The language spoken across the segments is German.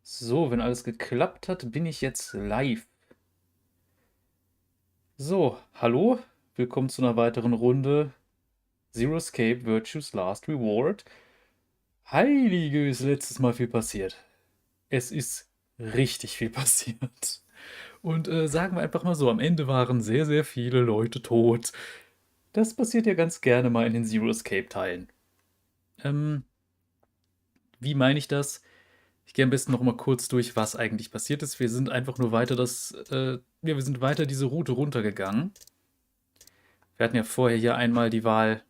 So, wenn alles geklappt hat, bin ich jetzt live. So, hallo, willkommen zu einer weiteren Runde Zero Escape Virtue's Last Reward. Heilige, ist letztes Mal viel passiert. Es ist richtig viel passiert. Und sagen wir einfach mal so, am Ende waren sehr, sehr viele Leute tot. Das passiert ja ganz gerne mal in den Zero Escape Teilen. Ähm, wie meine ich das? Ich gehe am besten noch mal kurz durch, was eigentlich passiert ist. Wir sind einfach nur weiter wir sind weiter diese Route runtergegangen. Wir hatten ja vorher hier einmal die Wahl,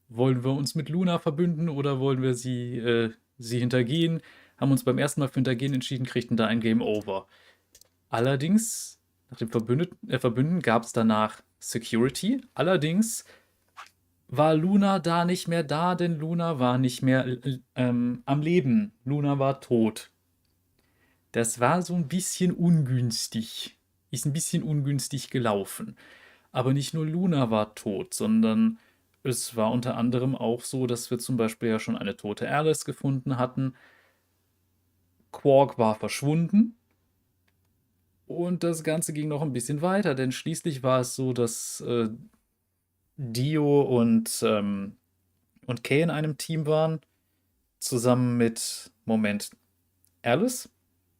wollen wir uns mit Luna verbünden oder wollen wir sie hintergehen? Haben uns beim ersten Mal für Hintergehen entschieden, kriegten da ein Game Over. Allerdings, nach dem Verbünden gab es danach Security. Allerdings war Luna da nicht mehr da, denn Luna war nicht mehr am Leben. Luna war tot. Das war so ein bisschen ungünstig. Ist ein bisschen ungünstig gelaufen. Aber nicht nur Luna war tot, sondern es war unter anderem auch so, dass wir zum Beispiel ja schon eine tote Alice gefunden hatten. Quark war verschwunden. Und das Ganze ging noch ein bisschen weiter, denn schließlich war es so, dass Dio und Kay in einem Team waren, zusammen mit, Moment, Alice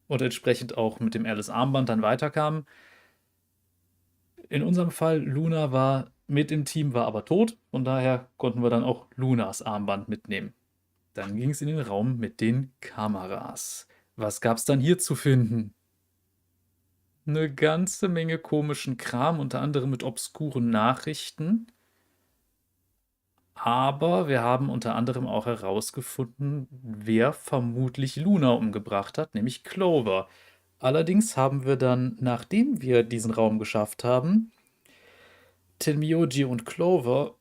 und entsprechend auch mit dem Alice-Armband dann weiterkamen. In unserem Fall, Luna war mit im Team, war aber tot. Von daher konnten wir dann auch Lunas Armband mitnehmen. Dann ging es in den Raum mit den Kameras. Was gab's dann hier zu finden? Eine ganze Menge komischen Kram, unter anderem mit obskuren Nachrichten. Aber wir haben unter anderem auch herausgefunden, wer vermutlich Luna umgebracht hat, nämlich Clover. Allerdings haben wir dann, nachdem wir diesen Raum geschafft haben, Tenmyoji und Clover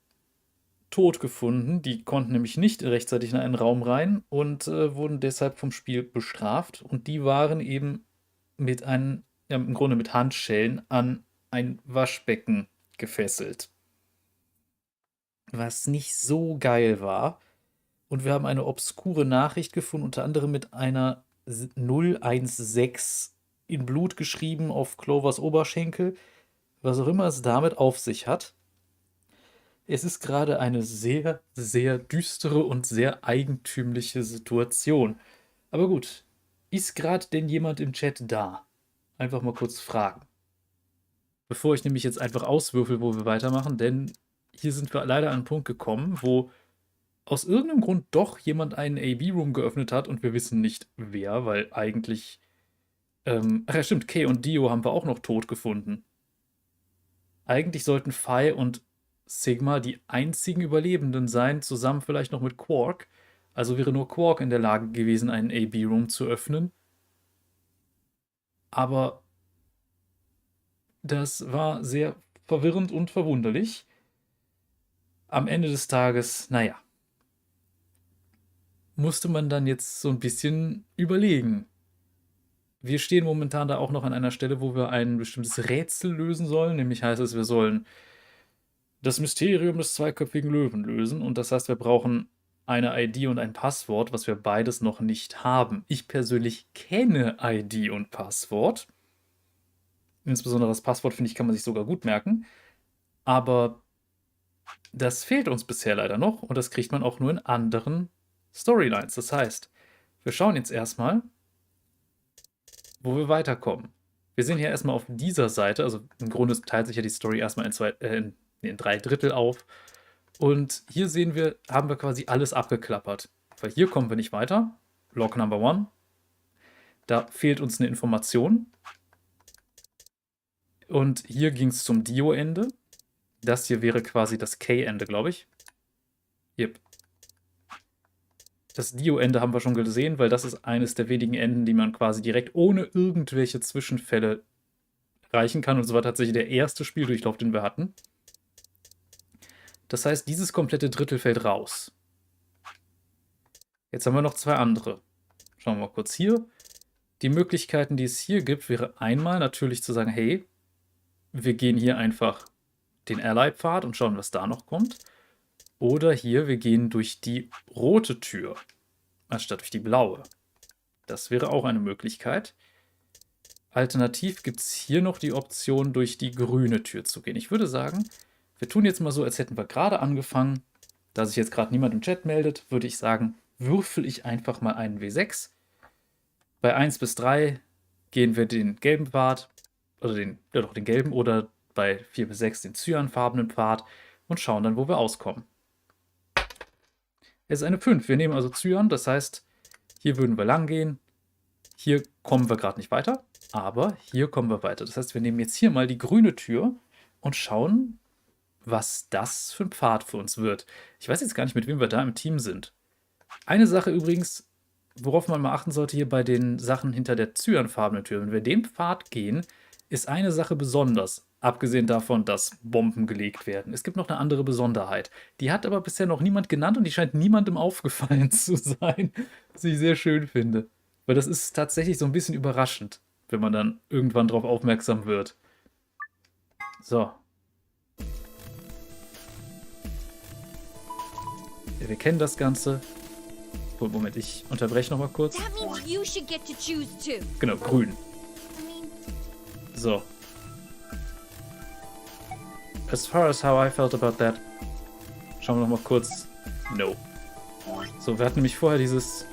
tot gefunden. Die konnten nämlich nicht rechtzeitig in einen Raum rein und wurden deshalb vom Spiel bestraft. Und die waren eben ja, im Grunde mit Handschellen an ein Waschbecken gefesselt. Was nicht so geil war. Und wir haben eine obskure Nachricht gefunden, unter anderem mit einer 016 in Blut geschrieben auf Clovers Oberschenkel. Was auch immer es damit auf sich hat. Es ist gerade eine sehr, sehr düstere und sehr eigentümliche Situation. Aber gut, ist gerade denn jemand im Chat da? Einfach mal kurz fragen. Bevor ich nämlich jetzt einfach auswürfel, wo wir weitermachen, denn hier sind wir leider an einen Punkt gekommen, wo aus irgendeinem Grund doch jemand einen AB-Room geöffnet hat und wir wissen nicht wer, weil eigentlich. Ach ja, stimmt, Kay und Dio haben wir auch noch tot gefunden. Eigentlich sollten Phi und Sigma die einzigen Überlebenden sein, zusammen vielleicht noch mit Quark. Also wäre nur Quark in der Lage gewesen, einen AB-Room zu öffnen. Aber das war sehr verwirrend und verwunderlich. Am Ende des Tages, naja, musste man dann jetzt so ein bisschen überlegen. Wir stehen momentan da auch noch an einer Stelle, wo wir ein bestimmtes Rätsel lösen sollen. Nämlich heißt es, wir sollen das Mysterium des zweiköpfigen Löwen lösen. Und das heißt, wir brauchen eine ID und ein Passwort, was wir beides noch nicht haben. Ich persönlich kenne ID und Passwort. Insbesondere das Passwort, finde ich, kann man sich sogar gut merken. Aber das fehlt uns bisher leider noch und das kriegt man auch nur in anderen Storylines. Das heißt, wir schauen jetzt erstmal, wo wir weiterkommen. Wir sehen hier erstmal auf dieser Seite, also im Grunde teilt sich ja die Story erstmal in 3 Drittel auf. Und hier sehen wir, haben wir quasi alles abgeklappert. Weil hier kommen wir nicht weiter. Log Number 1. Da fehlt uns eine Information. Und hier ging es zum Dio-Ende. Das hier wäre quasi das K-Ende, glaube ich. Yep. Das Dio-Ende haben wir schon gesehen, weil das ist eines der wenigen Enden, die man quasi direkt ohne irgendwelche Zwischenfälle erreichen kann. Und es war tatsächlich der erste Spieldurchlauf, den wir hatten. Das heißt, dieses komplette Drittel fällt raus. Jetzt haben wir noch 2 andere. Schauen wir mal kurz hier. Die Möglichkeiten, die es hier gibt, wäre einmal natürlich zu sagen, hey, wir gehen hier einfach den Ally-Pfad und schauen, was da noch kommt. Oder hier, wir gehen durch die rote Tür, anstatt durch die blaue. Das wäre auch eine Möglichkeit. Alternativ gibt es hier noch die Option, durch die grüne Tür zu gehen. Ich würde sagen, wir tun jetzt mal so, als hätten wir gerade angefangen. Da sich jetzt gerade niemand im Chat meldet, würde ich sagen, würfel ich einfach mal einen W6. Bei 1 bis 3 gehen wir den gelben Pfad, oder den gelben, oder bei 4 bis 6 den cyanfarbenen Pfad und schauen dann, wo wir auskommen. Es ist eine 5. Wir nehmen also Cyan, das heißt, hier würden wir lang gehen. Hier kommen wir gerade nicht weiter, aber hier kommen wir weiter. Das heißt, wir nehmen jetzt hier mal die grüne Tür und schauen, was das für ein Pfad für uns wird. Ich weiß jetzt gar nicht, mit wem wir da im Team sind. Eine Sache übrigens, worauf man mal achten sollte hier bei den Sachen hinter der cyanfarbenen Tür. Wenn wir den Pfad gehen, ist eine Sache besonders. Abgesehen davon, dass Bomben gelegt werden. Es gibt noch eine andere Besonderheit. Die hat aber bisher noch niemand genannt und die scheint niemandem aufgefallen zu sein. Was ich sehr schön finde. Weil das ist tatsächlich so ein bisschen überraschend, wenn man dann irgendwann drauf aufmerksam wird. So. Ja, wir kennen das Ganze. Moment, ich unterbreche noch mal kurz. Genau, grün. So. As far as how I felt about that. Schauen wir noch mal kurz. No. So, wir hatten nämlich vorher dieses...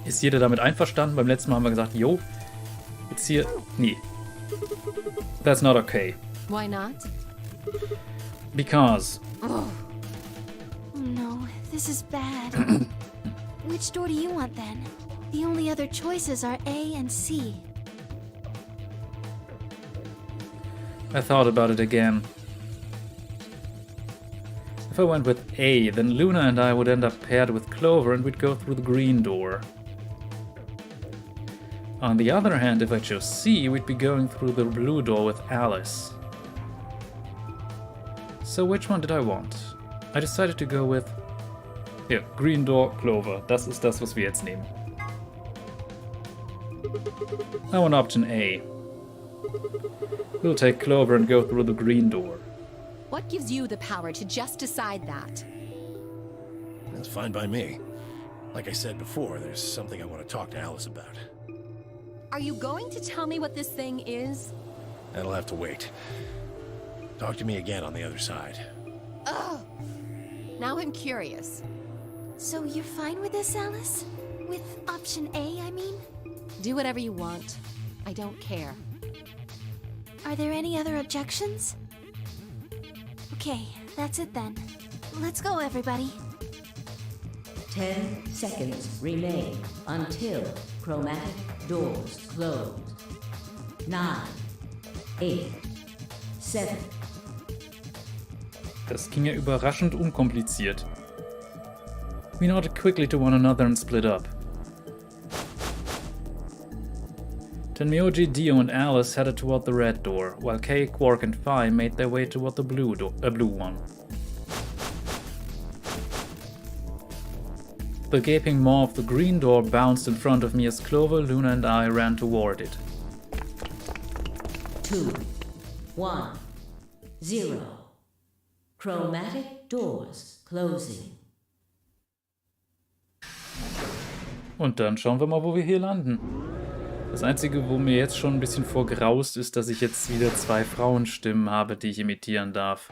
Ist jeder damit einverstanden? Beim letzten Mal haben wir gesagt, yo. Jetzt hier... Nee. That's not okay. Why not? Because... Oh no, this is bad. Which door do you want then? The only other choices are A and C. I thought about it again. If I went with A, then Luna and I would end up paired with Clover and we'd go through the green door. On the other hand, if I chose C, we'd be going through the blue door with Alice. So which one did I want? I decided to go with... Ja, Green Door, Clover. Das ist das, was wir jetzt nehmen. I want option A. We'll take Clover and go through the green door. What gives you the power to just decide that? That's fine by me. Like I said before, there's something I want to talk to Alice about. Are you going to tell me what this thing is? That'll have to wait. Talk to me again on the other side. Ugh! Now I'm curious. So you're fine with this, Alice? With option A, I mean? Do whatever you want. I don't care. Are there any other objections? Okay, that's it then. Let's go, everybody. 10 seconds remain until chromatic doors close. 9, 8, 7. Das ging ja überraschend unkompliziert. We nodded quickly to one another and split up. Tenmyoji, Dio, and Alice headed toward the red door, while Kay, Quark, and Phi made their way toward the blue one. The gaping maw of the green door bounced in front of me as Clover, Luna, and I ran toward it. 2, 1, 0. Chromatic doors closing. Und dann schauen wir mal, wo wir hier landen. Das Einzige, wo mir jetzt schon ein bisschen vorgraust, ist, dass ich jetzt wieder 2 Frauenstimmen habe, die ich imitieren darf.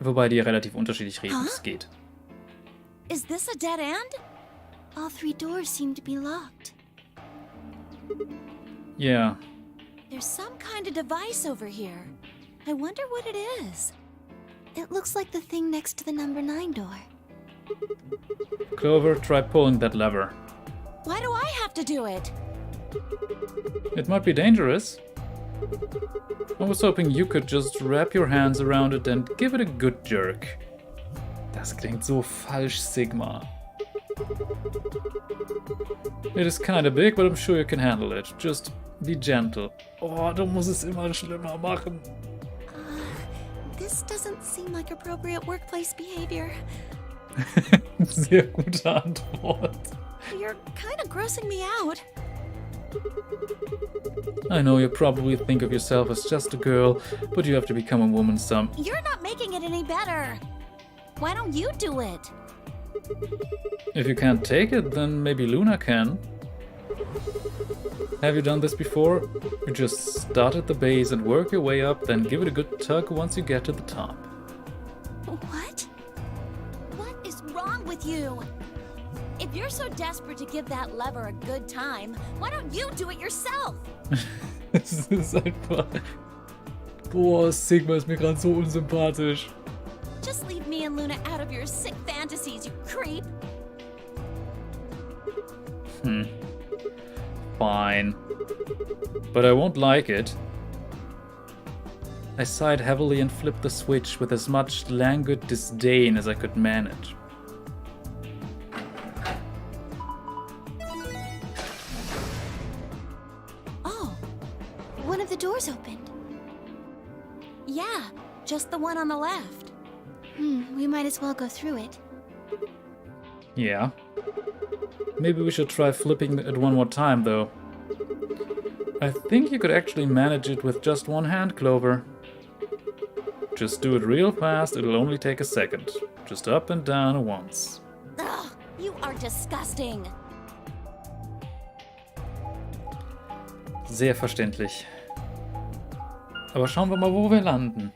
Wobei die relativ unterschiedlich reden, es geht. Is this a dead end? All 3 doors seem to be locked. Yeah. There's some kind of device over here. I wonder what it is. It looks like the thing next to the number 9 door. Clover, try pulling that lever. Why do I have to do it? It might be dangerous. I was hoping you could just wrap your hands around it and give it a good jerk. Das klingt so falsch, Sigma. It is kinda big, but I'm sure you can handle it. Just be gentle. Oh, du musst es immer schlimmer machen. This doesn't seem like appropriate workplace behavior. Sehr gute Antwort. You're kind of grossing me out. I know you probably think of yourself as just a girl, but you have to become a woman some... You're not making it any better. Why don't you do it? If you can't take it, then maybe Luna can. Have you done this before? You just start at the base and work your way up, then give it a good tug once you get to the top. What? What is wrong with you? If you're so desperate to give that lever a good time, why don't you do it yourself? Es ist einfach... Boah, Sigma ist mir gerade so unsympathisch. Just leave me and Luna out of your sick fantasies, you creep. Fine. But I won't like it. I sighed heavily and flipped the switch with as much languid disdain as I could manage. Oh, One of the doors opened. yeah, just the one on the left. We might as well go through it. Yeah. Maybe we should try flipping it one more time, though. I think you could actually manage it with just one hand, Clover. Just do it real fast, it'll only take a second. Just up and down once. Ugh, you are disgusting. Sehr verständlich. Aber schauen wir mal, wo wir landen.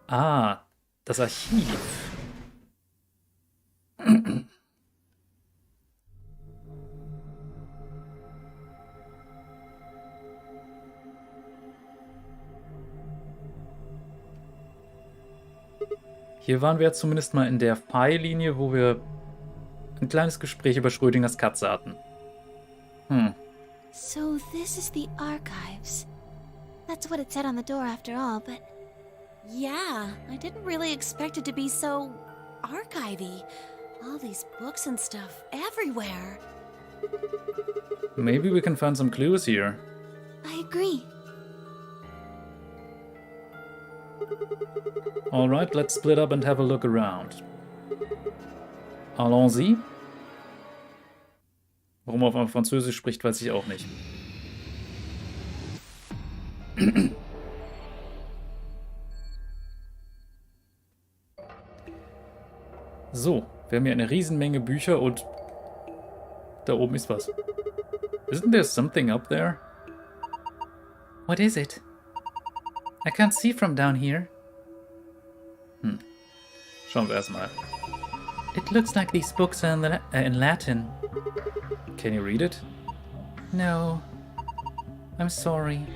Ah, das Archiv. Hier waren wir jetzt zumindest mal in der Pfeillinie, wo wir ein kleines Gespräch über Schrödingers Katze hatten. So this is the archives. That's what it said on the door after all, but... Yeah, I didn't really expect it to be so archivy. All these books and stuff everywhere. Maybe we can find some clues here. I agree. Alright, let's split up and have a look around. Allons-y. Warum er auf einmal Französisch spricht, weiß ich auch nicht. So, wir haben hier eine Riesenmenge Bücher und da oben ist was. Isn't there something up there? What is it? I can't see from down here. Schauen wir erstmal. It looks like these books are in Latin. Can you read it? No. I'm sorry.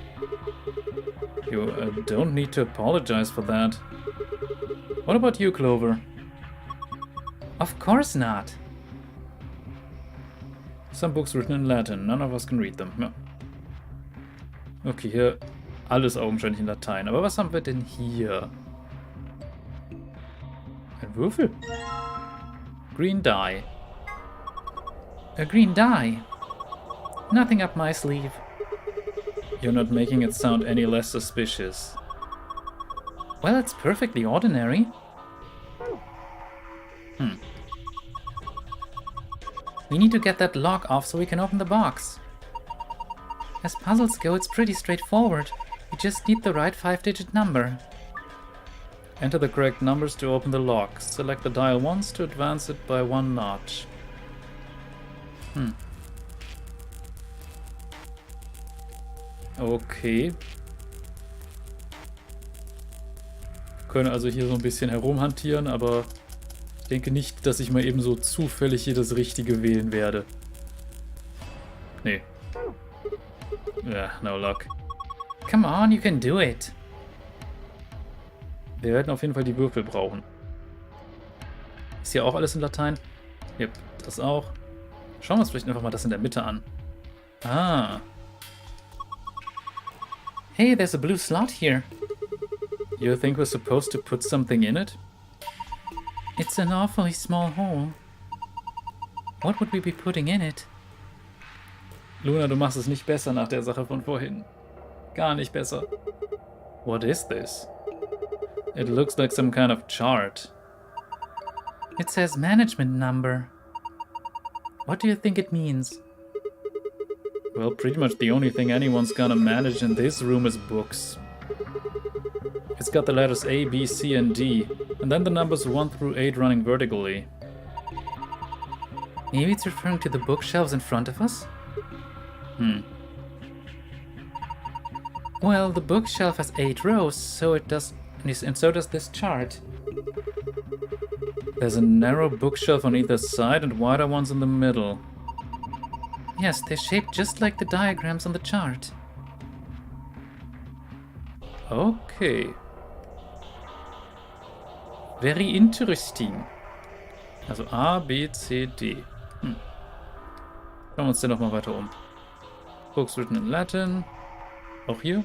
You don't need to apologize for that. What about you, Clover? Of course not. Some books written in Latin. None of us can read them. Ja. Okay, hier alles augenscheinlich in Latein. Aber was haben wir denn hier? Ein Würfel. Green dye. A green dye? Nothing up my sleeve. You're not making it sound any less suspicious. Well, it's perfectly ordinary. We need to get that lock off so we can open the box. As puzzles go, it's pretty straightforward. You just need the right 5-digit number. Enter the correct numbers to open the lock. Select the dial once to advance it by 1 notch. Okay. Wir können also hier so ein bisschen herumhantieren, aber ich denke nicht, dass ich mal eben so zufällig hier das Richtige wählen werde. Nee. Ja, no luck. Come on, you can do it. Wir werden auf jeden Fall die Würfel brauchen. Ist hier auch alles in Latein? Yep, das auch. Schauen wir uns vielleicht einfach mal das in der Mitte an. Ah. Hey, there's a blue slot here. You think we're supposed to put something in it? It's an awfully small hole. What would we be putting in it? Luna, du machst es nicht besser nach der Sache von vorhin. Gar nicht besser. What is this? It looks like some kind of chart. It says management number. What do you think it means? Well, pretty much the only thing anyone's gonna manage in this room is books. It's got the letters A, B, C, and D, and then the numbers 1 through 8 running vertically. Maybe it's referring to the bookshelves in front of us? Well, the bookshelf has 8 rows, so it does, and so does this chart. There's a narrow bookshelf on either side and wider ones in the middle. Yes, they're shaped just like the diagrams on the chart. Okay. Very interesting. Also A, B, C, D. Schauen wir uns den nochmal weiter um. Books written in Latin. Auch hier.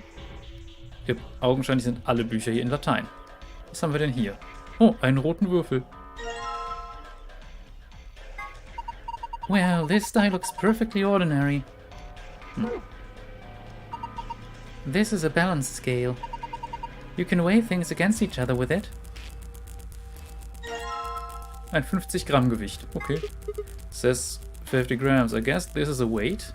Ja, augenscheinlich sind alle Bücher hier in Latein. Was haben wir denn hier? Oh, einen roten Würfel. Well, this die looks perfectly ordinary. This is a balance scale. You can weigh things against each other with it. Ein 50 Gramm Gewicht. Okay. Says 50 grams. I guess this is a weight.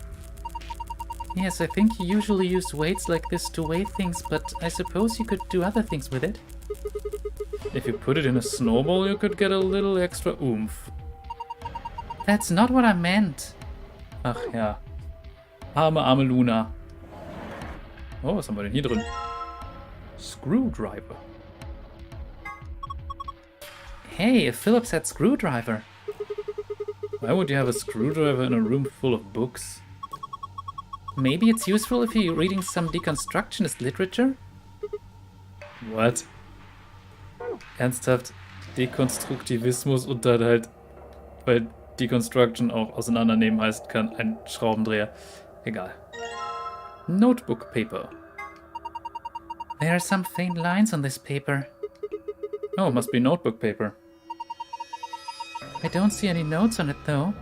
Yes, I think you usually use weights like this to weigh things, but I suppose you could do other things with it. If you put it in a snowball, you could get a little extra oomph. That's not what I meant. Ach ja. Arme Luna. Oh, was haben wir denn hier drin? Screwdriver. Hey, a Phillips head screwdriver. Why would you have a screwdriver in a room full of books? Maybe it's useful if you're reading some deconstructionist literature? What? Ernsthaft? Dekonstruktivismus und dann halt, weil Deconstruction auch auseinandernehmen heißt, kann ein Schraubendreher. Egal. Notebook paper. There are some faint lines on this paper. Oh, must be notebook paper. I don't see any notes on it though.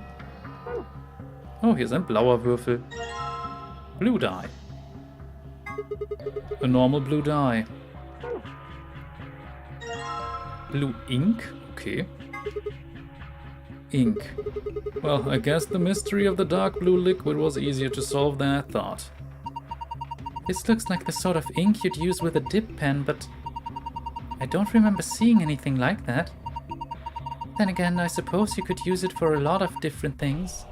Oh, hier ist ein blauer Würfel. Blue die. A normal blue die. Blue ink? Okay. Ink. Well, I guess the mystery of the dark blue liquid was easier to solve than I thought. This looks like the sort of ink you'd use with a dip pen, but I don't remember seeing anything like that. Then again, I suppose you could use it for a lot of different things.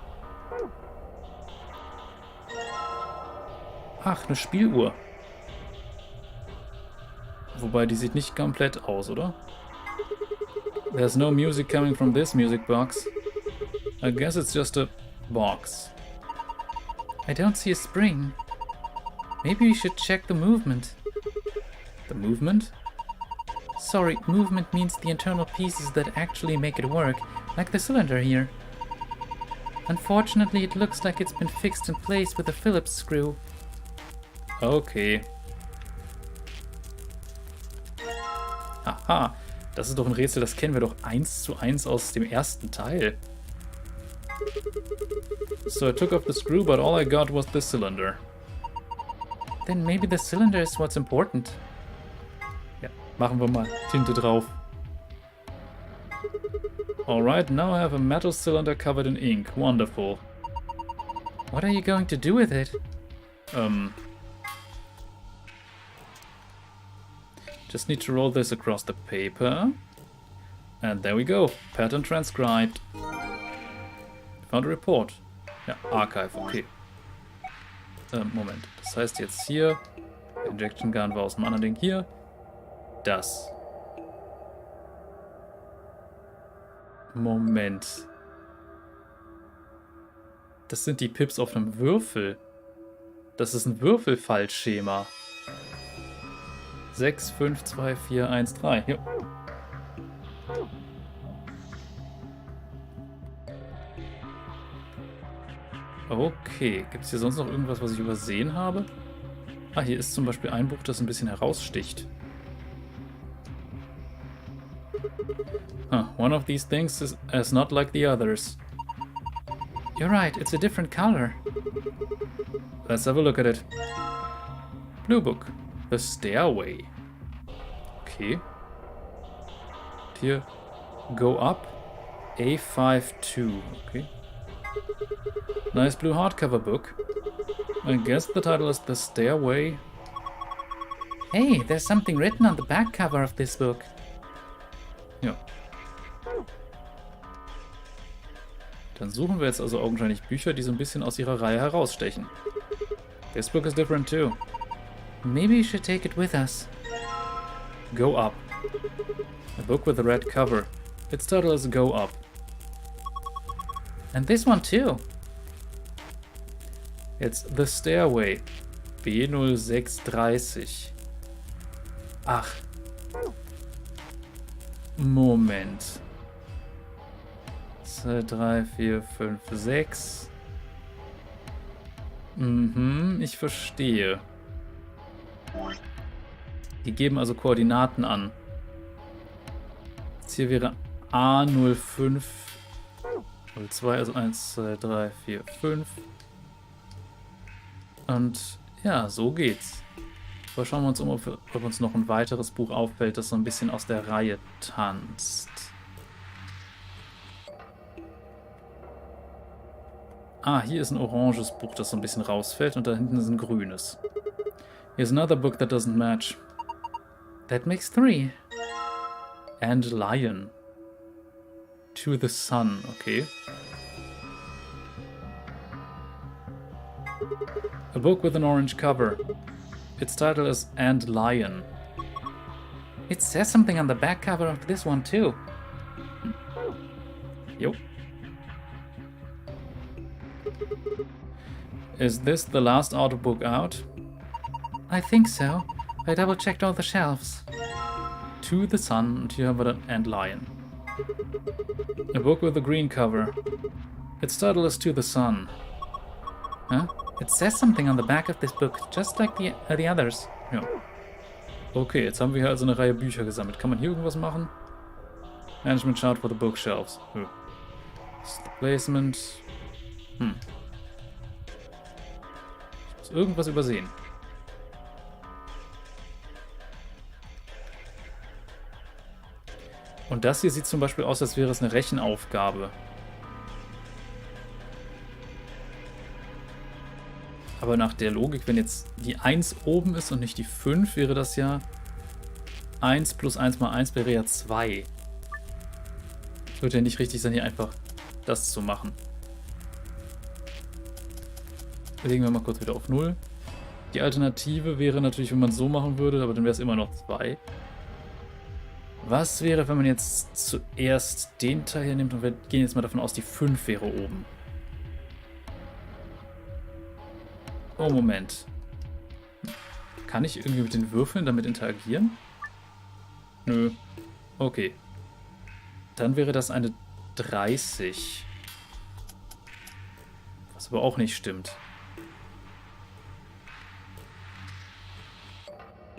Ach, eine Spieluhr. Wobei, die sieht nicht komplett aus, oder? There's no music coming from this music box. I guess it's just a box. I don't see a spring. Maybe we should check the movement. The movement? Sorry, movement means the internal pieces that actually make it work, like the cylinder here. Unfortunately, it looks like it's been fixed in place with a Phillips screw. Okay. Aha, das ist doch ein Rätsel, das kennen wir doch 1:1 aus dem ersten Teil. So I took off the screw, but all I got was the cylinder. Then maybe the cylinder is what's important. Ja, machen wir mal Tinte drauf. Alright, now I have a metal cylinder covered in ink. Wonderful. What are you going to do with it? Just need to roll this across the paper. And there we go. Pattern transcribed. Found a report. Ja, Archive, okay. Moment. Das heißt jetzt hier, Injection Gun war aus dem anderen Ding hier. Das. Moment. Das sind die Pips auf einem Würfel. Das ist ein Würfelfallschema. 6, 5, 2, 4, 1, 3. Ja. Okay, gibt es hier sonst noch irgendwas, was ich übersehen habe? Ah, hier ist zum Beispiel ein Buch, das ein bisschen heraussticht. Huh, one of these things is not like the others. You're right, it's a different color. Let's have a look at it. Blue book. The Stairway. Okay. Hier. Go up. A52. Okay. Nice blue hardcover book. I guess the title is The Stairway. Hey, there's something written on the back cover of this book. Ja. Dann suchen wir jetzt also augenscheinlich Bücher, die so ein bisschen aus ihrer Reihe herausstechen. This book is different too. Maybe you should take it with us. Go Up. A book with a red cover. Its title is Go Up. And this one too. It's The Stairway. B0630. Ach. Moment. 2, 3, 4, 5, 6. Ich verstehe. Die geben also Koordinaten an. Jetzt hier wäre A05, 02, also 1, 2, 3, 4, 5. Und ja, so geht's. Aber schauen wir uns um, ob uns noch ein weiteres Buch auffällt, das so ein bisschen aus der Reihe tanzt. Ah, hier ist ein oranges Buch, das so ein bisschen rausfällt, und da hinten ist ein grünes. Here's another book that doesn't match. That makes 3. And Lion. To the Sun, okay. A book with an orange cover. Its title is And Lion. It says something on the back cover of this one too. Yo. Is this the last audiobook out? I think so. I double-checked all the shelves. To the Sun, und hier haben wir dann And Lion. A book with a green cover. Its title is To the Sun. Huh? It says something on the back of this book, just like the others. Ja. Okay, jetzt haben wir hier also eine Reihe Bücher gesammelt. Kann man hier irgendwas machen? Management chart for the bookshelves. Placement. Ich muss irgendwas übersehen. Und das hier sieht zum Beispiel aus, als wäre es eine Rechenaufgabe. Aber nach der Logik, wenn jetzt die 1 oben ist und nicht die 5, wäre das ja 1 plus 1 mal 1 wäre ja 2. Würde ja nicht richtig sein, hier einfach das zu machen. Legen wir mal kurz wieder auf 0. Die Alternative wäre natürlich, wenn man es so machen würde, aber dann wäre es immer noch 2. Was wäre, wenn man jetzt zuerst den Teil hier nimmt und wir gehen jetzt mal davon aus, die 5 wäre oben. Oh, Moment. Kann ich irgendwie mit den Würfeln damit interagieren? Nö. Okay. Dann wäre das eine 30. Was aber auch nicht stimmt.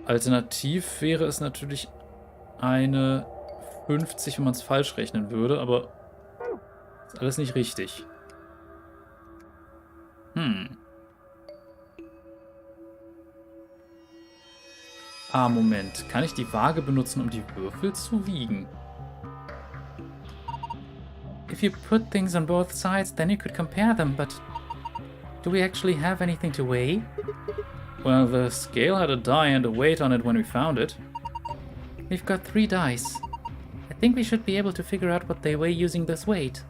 Alternativ wäre es natürlich eine 50, wenn man es falsch rechnen würde, aber ist alles nicht richtig. Ah, Moment. Kann ich die Waage benutzen, um die Würfel zu wiegen? If you put things on both sides, then you could compare them, but do we actually have anything to weigh? Well, the scale had a die and a weight on it when we found it. We've got 3 dice. I think we should be able to figure out what they weigh using this weight.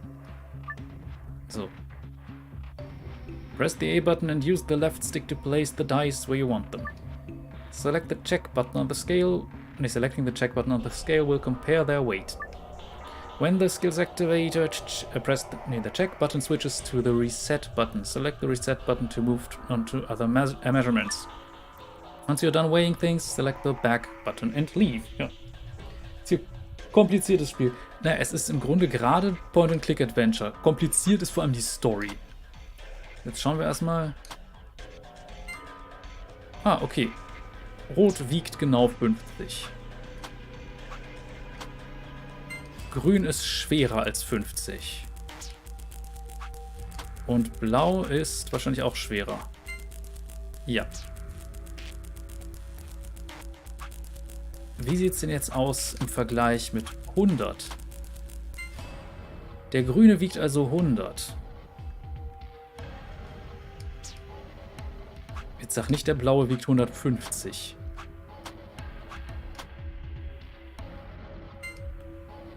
So. Press the A button and use the left stick to place the dice where you want them. Select the check button on the scale. Selecting the check button on the scale will compare their weight. When the skill's activated, press the check button switches to the reset button. Select the reset button to move on to other measurements. Once you're done weighing things, select the back button and leave. Ja. Ist hier kompliziertes Spiel. Na, es ist im Grunde gerade Point-and-Click-Adventure. Kompliziert ist vor allem die Story. Jetzt schauen wir erstmal. Ah, okay. Rot wiegt genau 50. Grün ist schwerer als 50. Und Blau ist wahrscheinlich auch schwerer. Ja. Wie sieht es denn jetzt aus im Vergleich mit 100? Der Grüne wiegt also 100. Jetzt sag nicht, der Blaue wiegt 150.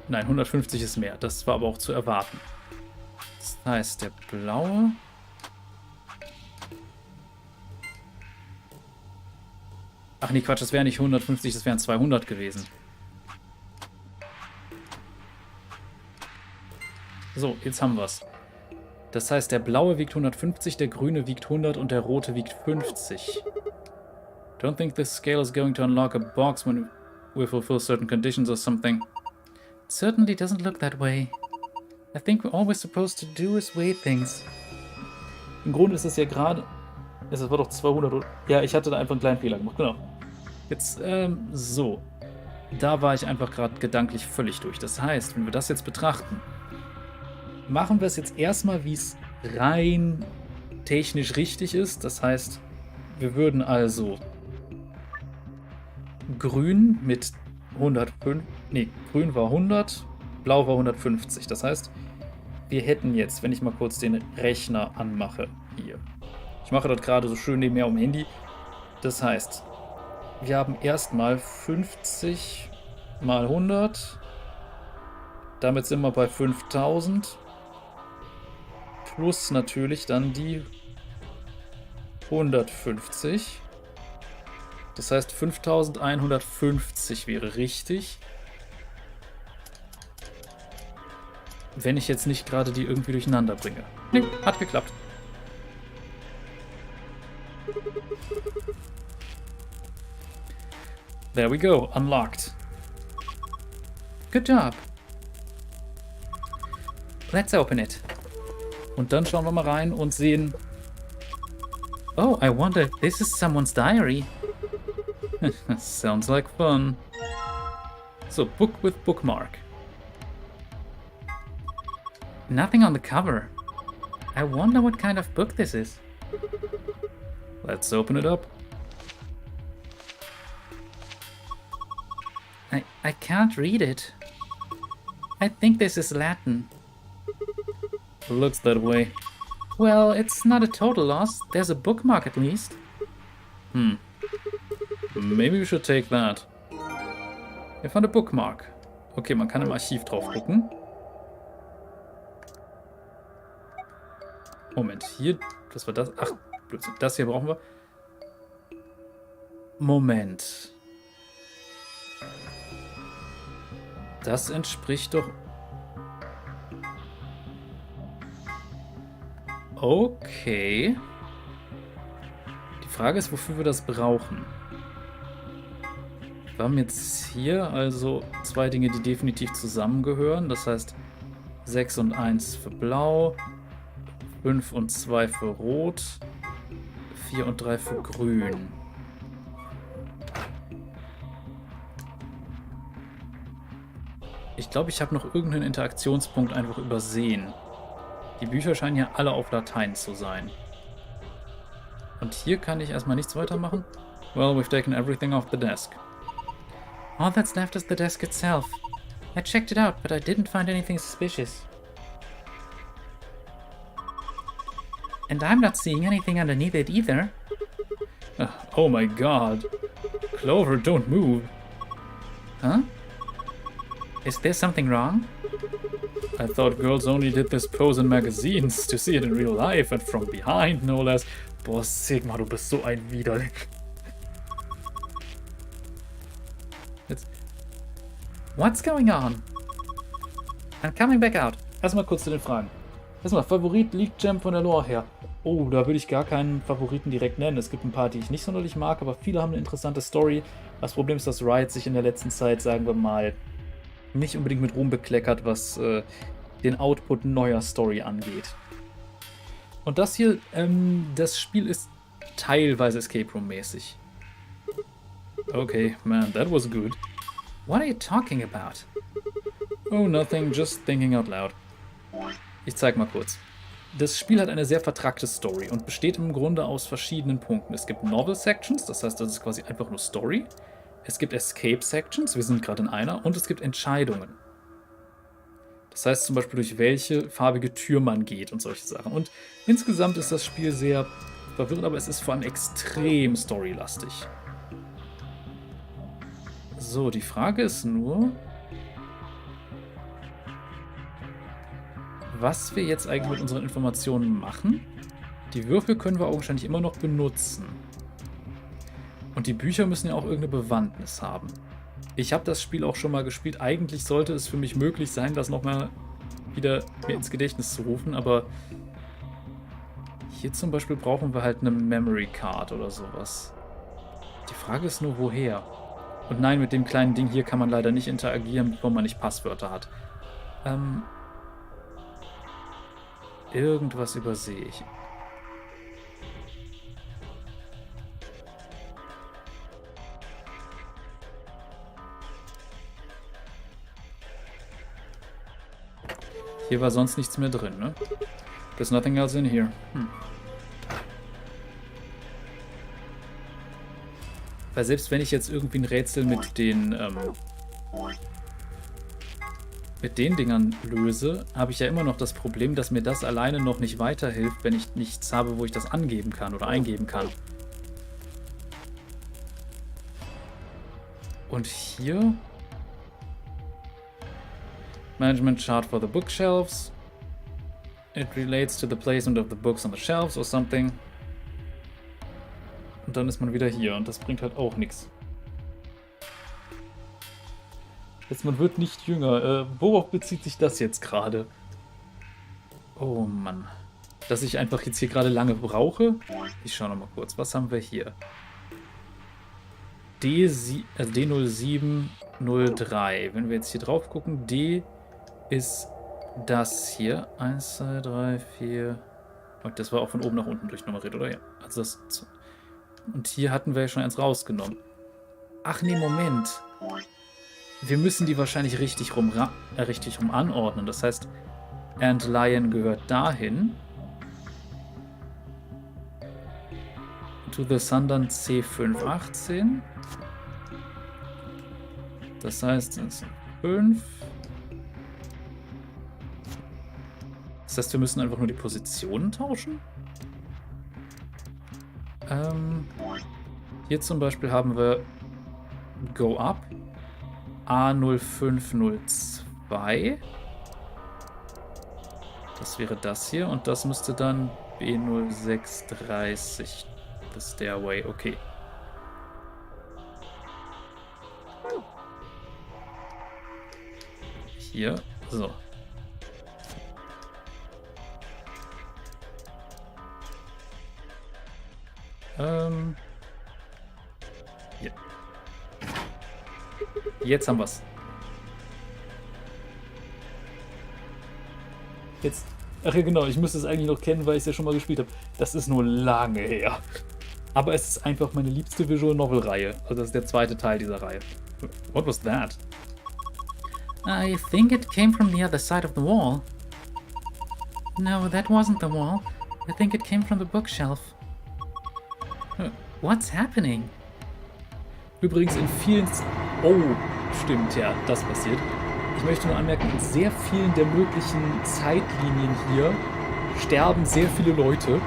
Nein, 150 ist mehr. Das war aber auch zu erwarten. Das heißt, der blaue... Ach nee, Quatsch, das wären nicht 150, das wären 200 gewesen. So, jetzt haben wir es. Das heißt, der blaue wiegt 150, der grüne wiegt 100 und der rote wiegt 50. Don't think this scale is going to unlock a box when we fulfill certain conditions or something. It certainly doesn't look that way. I think all we're supposed to do is weigh things. Im Grunde ist es ja gerade... Es war doch 200... Ja, ich hatte da einfach einen kleinen Fehler gemacht, genau. Jetzt, so. Da war ich einfach gerade gedanklich völlig durch. Das heißt, wenn wir das jetzt betrachten, machen wir es jetzt erstmal, wie es rein technisch richtig ist. Das heißt, wir würden also grün mit 105... Nee, grün war 100, blau war 150. Das heißt, wir hätten jetzt, wenn ich mal kurz den Rechner anmache, hier. Ich mache das gerade so schön nebenher am Handy. Das heißt, wir haben erstmal 50 mal 100. Damit sind wir bei 5000. Plus natürlich dann die 150. Das heißt 5150 wäre richtig. Wenn ich jetzt nicht gerade die irgendwie durcheinander bringe. Nee, hat geklappt. There we go, unlocked. Good job. Let's open it. Und dann schauen wir mal rein und sehen... Oh, I wonder, this is someone's diary. Sounds like fun. So, book with bookmark. Nothing on the cover. I wonder what kind of book this is. Let's open it up. I can't read it. I think this is Latin. Looks that way. Well, it's not a total loss. There's a bookmark at least. Maybe we should take that. Wir fanden a bookmark. Okay, man kann im Archiv drauf gucken. Moment, hier, das war das. Ach, Blödsinn, das hier brauchen wir. Moment. Das entspricht doch... Okay. Die Frage ist, wofür wir das brauchen. Wir haben jetzt hier also zwei Dinge, die definitiv zusammengehören. Das heißt 6 und 1 für blau, 5 und 2 für rot, 4 und 3 für grün. Ich glaube, ich habe noch irgendeinen Interaktionspunkt einfach übersehen. Die Bücher scheinen ja alle auf Latein zu sein. Und hier kann ich erstmal nichts weitermachen. Well, we've taken everything off the desk. All that's left is the desk itself. I checked it out, but I didn't find anything suspicious. And I'm not seeing anything underneath it either. Oh my god. Clover, don't move. Huh? Is there something wrong? I thought girls only did this pose in magazines to see it in real life and from behind, no less. Boah, Sigma, du bist so ein Widerling. Jetzt. What's going on? I'm coming back out. Erstmal kurz zu den Fragen. Erstmal, Favorit liegt Gem von der Lore her. Oh, da würde ich gar keinen Favoriten direkt nennen. Es gibt ein paar, die ich nicht sonderlich mag, aber viele haben eine interessante Story. Das Problem ist, dass Riot sich in der letzten Zeit, sagen wir mal, nicht unbedingt mit Ruhm bekleckert, was den Output neuer Story angeht. Und das hier, das Spiel ist teilweise Escape Room-mäßig. Okay, man, that was good. What are you talking about? Oh, nothing, just thinking out loud. Ich zeig mal kurz. Das Spiel hat eine sehr vertrackte Story und besteht im Grunde aus verschiedenen Punkten. Es gibt Novel Sections, das heißt, das ist quasi einfach nur Story. Es gibt Escape Sections, wir sind gerade in einer, und es gibt Entscheidungen. Das heißt zum Beispiel, durch welche farbige Tür man geht und solche Sachen. Und insgesamt ist das Spiel sehr verwirrend, aber es ist vor allem extrem storylastig. So, die Frage ist nur, was wir jetzt eigentlich mit unseren Informationen machen. Die Würfel können wir augenscheinlich immer noch benutzen. Und die Bücher müssen ja auch irgendeine Bewandtnis haben. Ich habe das Spiel auch schon mal gespielt. Eigentlich sollte es für mich möglich sein, das nochmal wieder mir ins Gedächtnis zu rufen, aber hier zum Beispiel brauchen wir halt eine Memory Card oder sowas. Die Frage ist nur, woher? Und nein, mit dem kleinen Ding hier kann man leider nicht interagieren, bevor man nicht Passwörter hat. Irgendwas übersehe ich. Hier war sonst nichts mehr drin, ne? There's nothing else in here. Weil selbst wenn ich jetzt irgendwie ein Rätsel mit den Dingern löse, habe ich ja immer noch das Problem, dass mir das alleine noch nicht weiterhilft, wenn ich nichts habe, wo ich das angeben kann oder eingeben kann. Und hier Management chart for the bookshelves. It relates to the placement of the books on the shelves or something. Und dann ist man wieder hier und das bringt halt auch nichts. Jetzt, man wird nicht jünger. Worauf bezieht sich das jetzt gerade? Oh Mann. Dass ich einfach jetzt hier gerade lange brauche? Ich schaue nochmal kurz. Was haben wir hier? D0703. Wenn wir jetzt hier drauf gucken, D ist das hier. 1, 2, 3, 4. Und das war auch von oben nach unten durchnummeriert, oder? Ja. Also das. Und hier hatten wir ja schon eins rausgenommen. Ach nee, Moment. Wir müssen die wahrscheinlich richtig rum anordnen. Das heißt, And Lion gehört dahin. To the Sun dann C518. Das heißt, das sind 5. Das heißt, wir müssen einfach nur die Positionen tauschen. Hier zum Beispiel haben wir Go Up A0502. Das wäre das hier und das müsste dann B0630. The Stairway, okay. Hier, so. Hier. Jetzt haben wir's. Jetzt. Ach ja, genau, ich müsste es eigentlich noch kennen, weil ich es ja schon mal gespielt habe. Das ist nur lange her. Aber es ist einfach meine liebste Visual Novel Reihe. Also das ist der zweite Teil dieser Reihe. What was that? I think it came from the other side of the wall. No, that wasn't the wall. I think it came from the bookshelf. What's happening? Übrigens in vielen... Oh, stimmt, ja, das passiert. Ich möchte nur anmerken, in sehr vielen der möglichen Zeitlinien hier sterben sehr viele Leute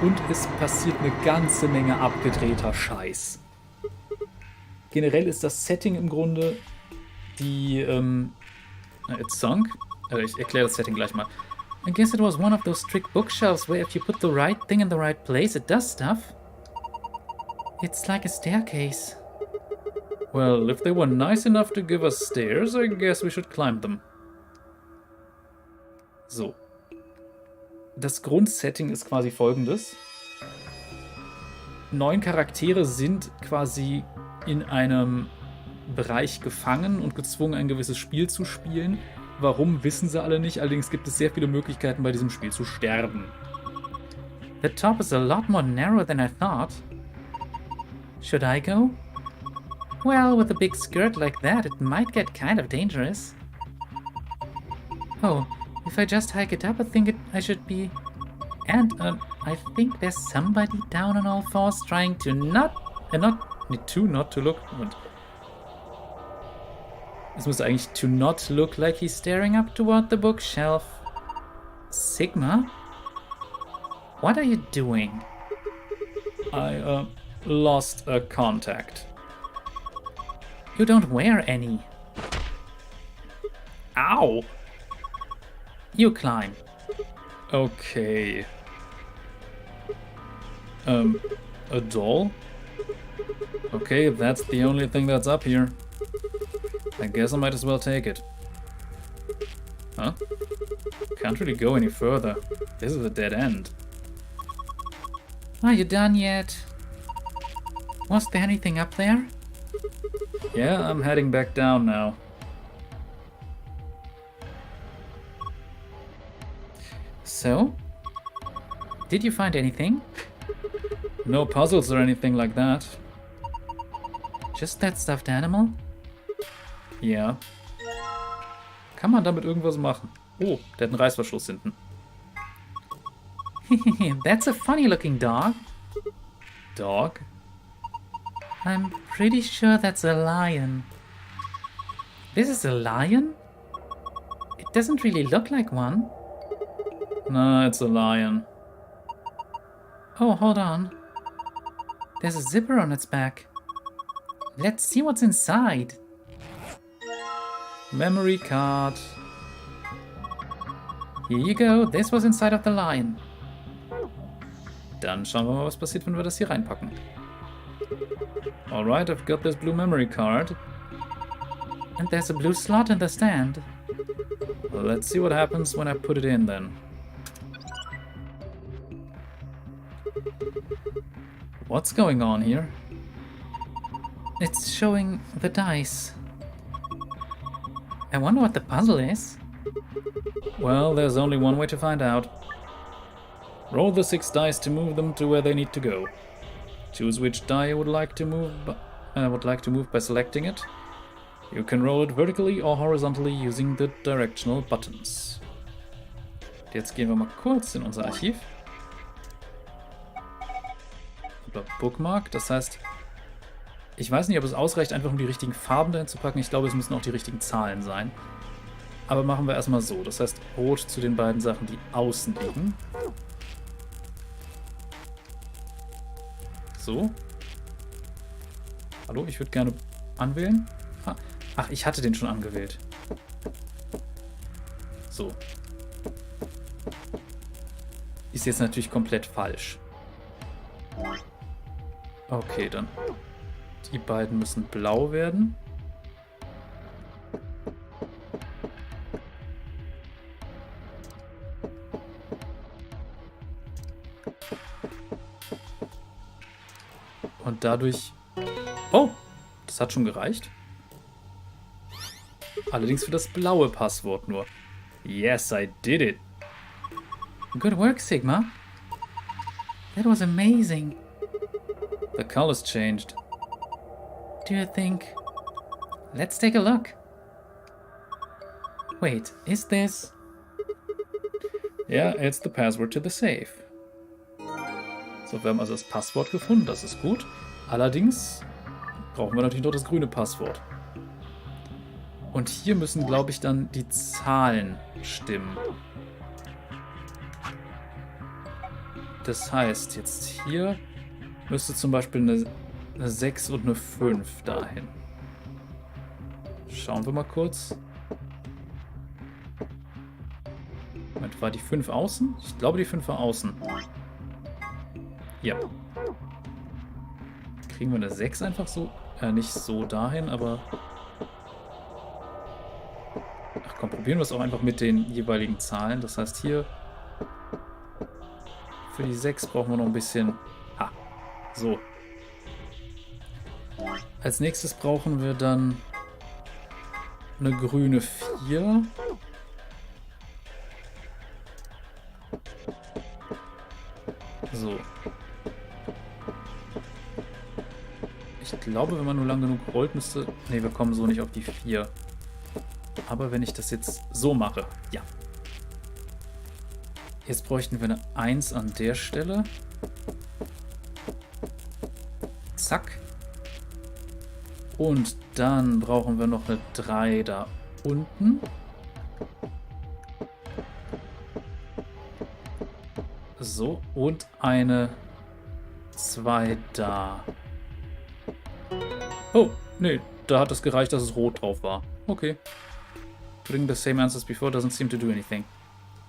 und es passiert eine ganze Menge abgedrehter Scheiß. Generell ist das Setting im Grunde die... It's sunk? Ich erkläre das Setting gleich mal. I guess it was one of those strict bookshelves where if you put the right thing in the right place, it does stuff. It's like a staircase. Well, if they were nice enough to give us stairs, I guess we should climb them. So. Das Grundsetting ist quasi folgendes. 9 Charaktere sind quasi in einem Bereich gefangen und gezwungen, ein gewisses Spiel zu spielen. Warum, wissen sie alle nicht. Allerdings gibt es sehr viele Möglichkeiten, bei diesem Spiel zu sterben. The top is a lot more narrow than I thought. Should I go? Well, with a big skirt like that, it might get kind of dangerous. Oh, if I just hike it up, I think I should be... And, I think there's somebody down on all fours trying to not to look... Und es müsste eigentlich to not look like he's staring up toward the bookshelf. Sigma? What are you doing? I, lost a contact. You don't wear any. Au! You climb. Okay. A doll? Okay, that's the only thing that's up here. I guess I might as well take it. Huh? Can't really go any further. This is a dead end. Are you done yet? Was there anything up there? Yeah, I'm heading back down now. So? Did you find anything? No puzzles or anything like that. Just that stuffed animal? Ja. Kann man damit irgendwas machen? Oh, der hat einen Reißverschluss hinten. That's a funny looking dog. Dog? I'm pretty sure that's a lion. This is a lion? It doesn't really look like one. Nah, it's a lion. Oh, hold on. There's a zipper on its back. Let's see what's inside. Memory card. Here you go. This was inside of the lion. Dann schauen wir mal, was passiert, wenn wir das hier reinpacken. Alright, I've got this blue memory card. And there's a blue slot in the stand. Well, let's see what happens when I put it in then. What's going on here? It's showing the dice. I wonder what the puzzle is. Well, there's only one way to find out. Roll the 6 dice to move them to where they need to go. Choose which die you would like to move by selecting it. You can roll it vertically or horizontally using the directional buttons. Jetzt gehen wir mal kurz in unser Archiv. Oder Bookmark, das heißt, ich weiß nicht, ob es ausreicht, einfach um die richtigen Farben dahin zu packen. Ich glaube, es müssen auch die richtigen Zahlen sein. Aber machen wir erstmal so. Das heißt, rot zu den beiden Sachen, die außen liegen. So. Hallo, ich würde gerne anwählen. Ach, ich hatte den schon angewählt. So. Ist jetzt natürlich komplett falsch. Okay, dann. Die beiden müssen blau werden. Und dadurch... Oh, das hat schon gereicht. Allerdings für das blaue Passwort nur. Yes, I did it. Good work, Sigma. That was amazing. The colors changed. Do you think... Let's take a look. Wait, is this... Yeah, it's the password to the safe. So, wir haben also das Passwort gefunden, das ist gut. Allerdings brauchen wir natürlich noch das grüne Passwort. Und hier müssen, glaube ich, dann die Zahlen stimmen. Das heißt, jetzt hier müsste zum Beispiel eine 6 und eine 5 dahin. Schauen wir mal kurz. Moment, war die 5 außen? Ich glaube, die 5 war außen. Ja. Kriegen wir eine 6 einfach so? Nicht so dahin, aber... Ach komm, probieren wir es auch einfach mit den jeweiligen Zahlen. Das heißt hier... Für die 6 brauchen wir noch ein bisschen... Ah, so. Als nächstes brauchen wir dann eine grüne 4. So. Ich glaube, wenn man nur lang genug rollt, müsste... Ne, wir kommen so nicht auf die 4. Aber wenn ich das jetzt so mache, ja. Jetzt bräuchten wir eine 1 an der Stelle. Zack. Und dann brauchen wir noch eine 3 da unten. So, und eine 2 da. Oh, nee, da hat es gereicht, dass es rot drauf war. Okay. Putting the same answers before doesn't seem to do anything.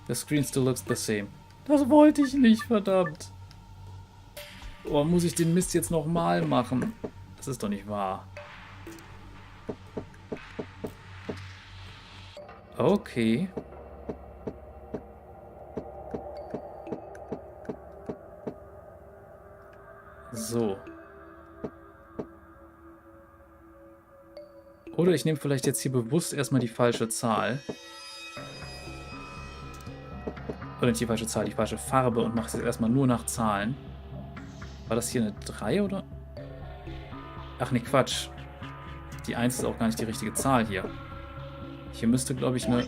The screen still looks the same. Das wollte ich nicht, verdammt. Oh, muss ich den Mist jetzt nochmal machen? Das ist doch nicht wahr. Okay. So. Oder ich nehme vielleicht jetzt hier bewusst erstmal die falsche Zahl. Oder nicht die falsche Zahl, die falsche Farbe und mache es jetzt erstmal nur nach Zahlen. War das hier eine 3 oder? Ach ne, Quatsch. Die 1 ist auch gar nicht die richtige Zahl hier. Hier müsste, glaube ich, eine...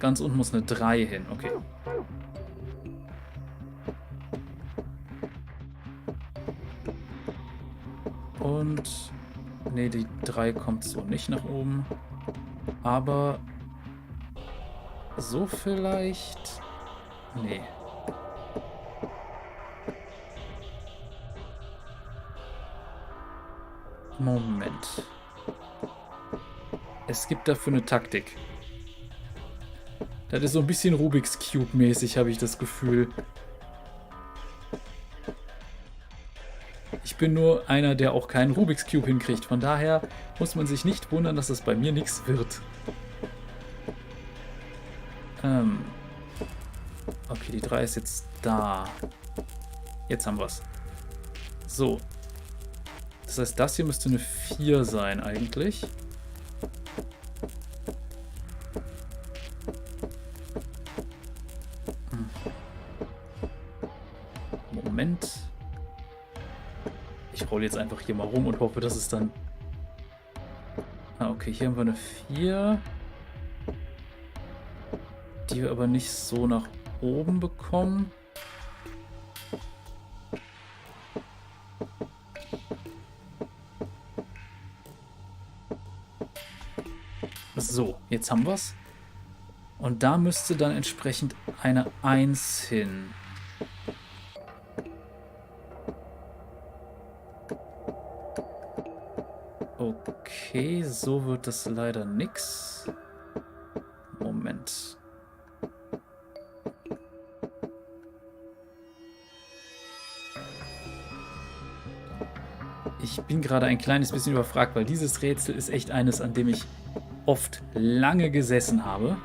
Ganz unten muss eine 3 hin. Okay. Und... Ne, die 3 kommt so nicht nach oben. Aber... So vielleicht... Nee. Moment. Es gibt dafür eine Taktik. Das ist so ein bisschen Rubik's Cube mäßig, habe ich das Gefühl. Ich bin nur einer, der auch keinen Rubik's Cube hinkriegt. Von daher muss man sich nicht wundern, dass das bei mir nichts wird. Okay, die 3 ist jetzt da. Jetzt haben wir es. So. Das heißt, das hier müsste eine 4 sein eigentlich. Moment. Ich rolle jetzt einfach hier mal rum und hoffe, dass es dann... Ah, okay, hier haben wir eine 4. Die wir aber nicht so nach oben bekommen. So, jetzt haben wir es. Und da müsste dann entsprechend eine 1 hin. Okay, so wird das leider nix. Moment. Ich bin gerade ein kleines bisschen überfragt, weil dieses Rätsel ist echt eines, an dem ich oft lange gesessen habe.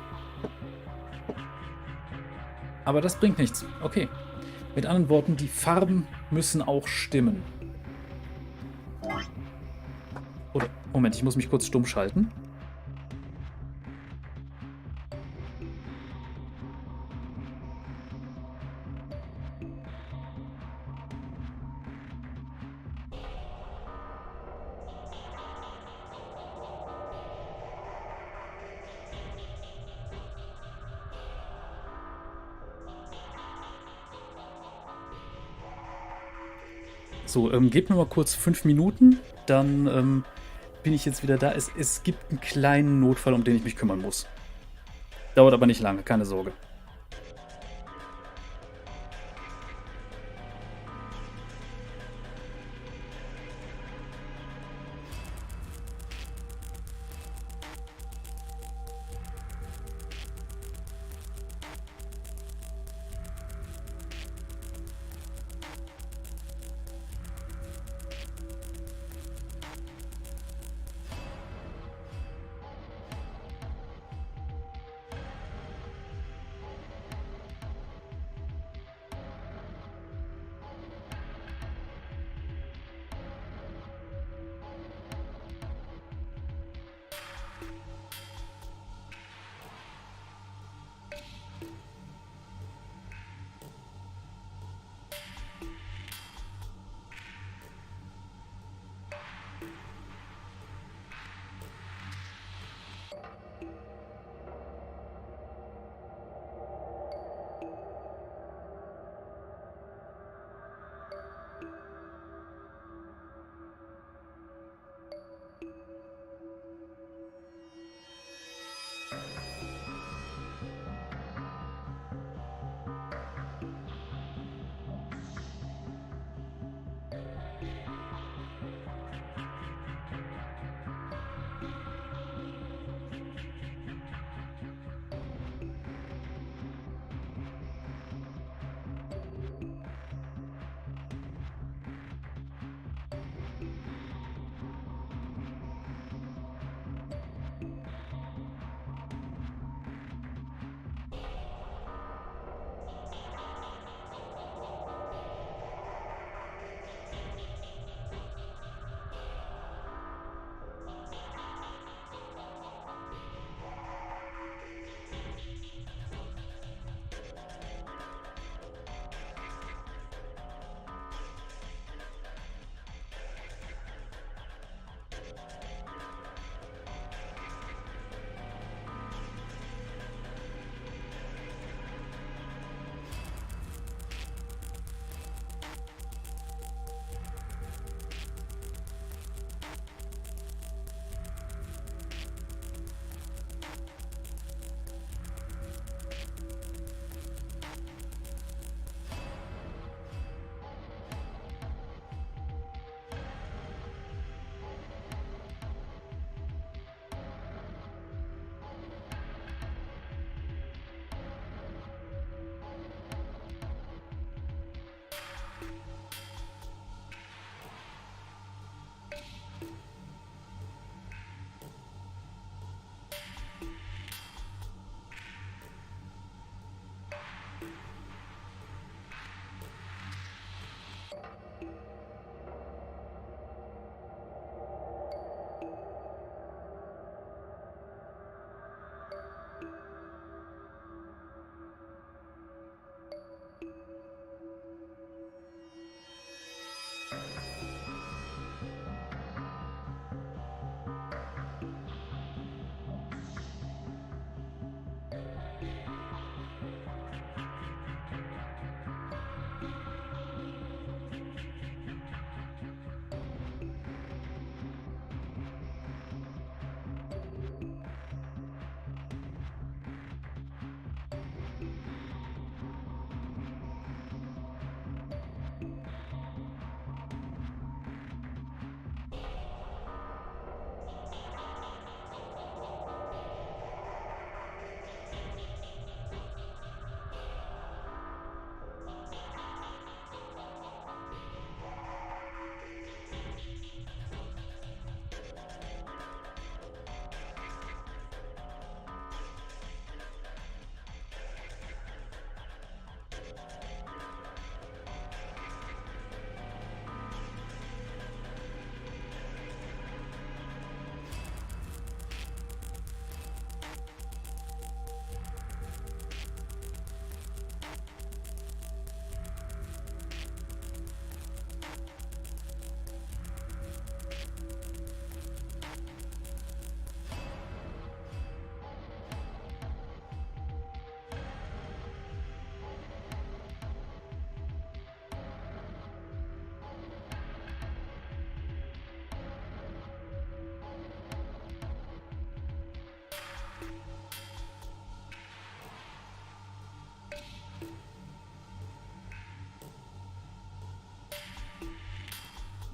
Aber das bringt nichts. Okay. Mit anderen Worten, die Farben müssen auch stimmen. Oder, Moment, ich muss mich kurz stumm schalten. So, gebt mir mal kurz 5 Minuten, dann bin ich jetzt wieder da. Es gibt einen kleinen Notfall, um den ich mich kümmern muss. Dauert aber nicht lange, keine Sorge.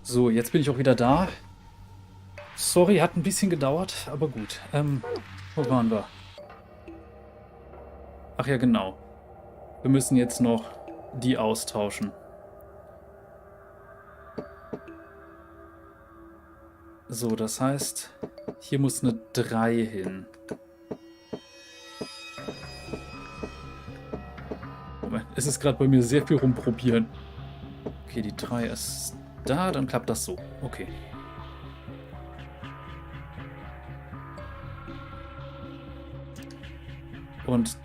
So, jetzt bin ich auch wieder da. Sorry, hat ein bisschen gedauert, aber gut. Wo waren wir? Ach ja, genau. Wir müssen jetzt noch die austauschen. So, das heißt, hier muss eine 3 hin. Moment, es ist gerade bei mir sehr viel rumprobieren. Okay, die 3 ist da, dann klappt das so. Okay. Und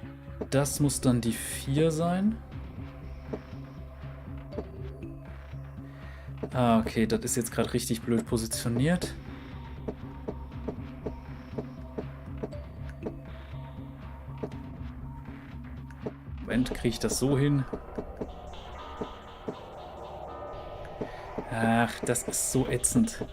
das muss dann die 4 sein. Ah, okay, das ist jetzt gerade richtig blöd positioniert. Moment, kriege ich das so hin? Ach, das ist so ätzend.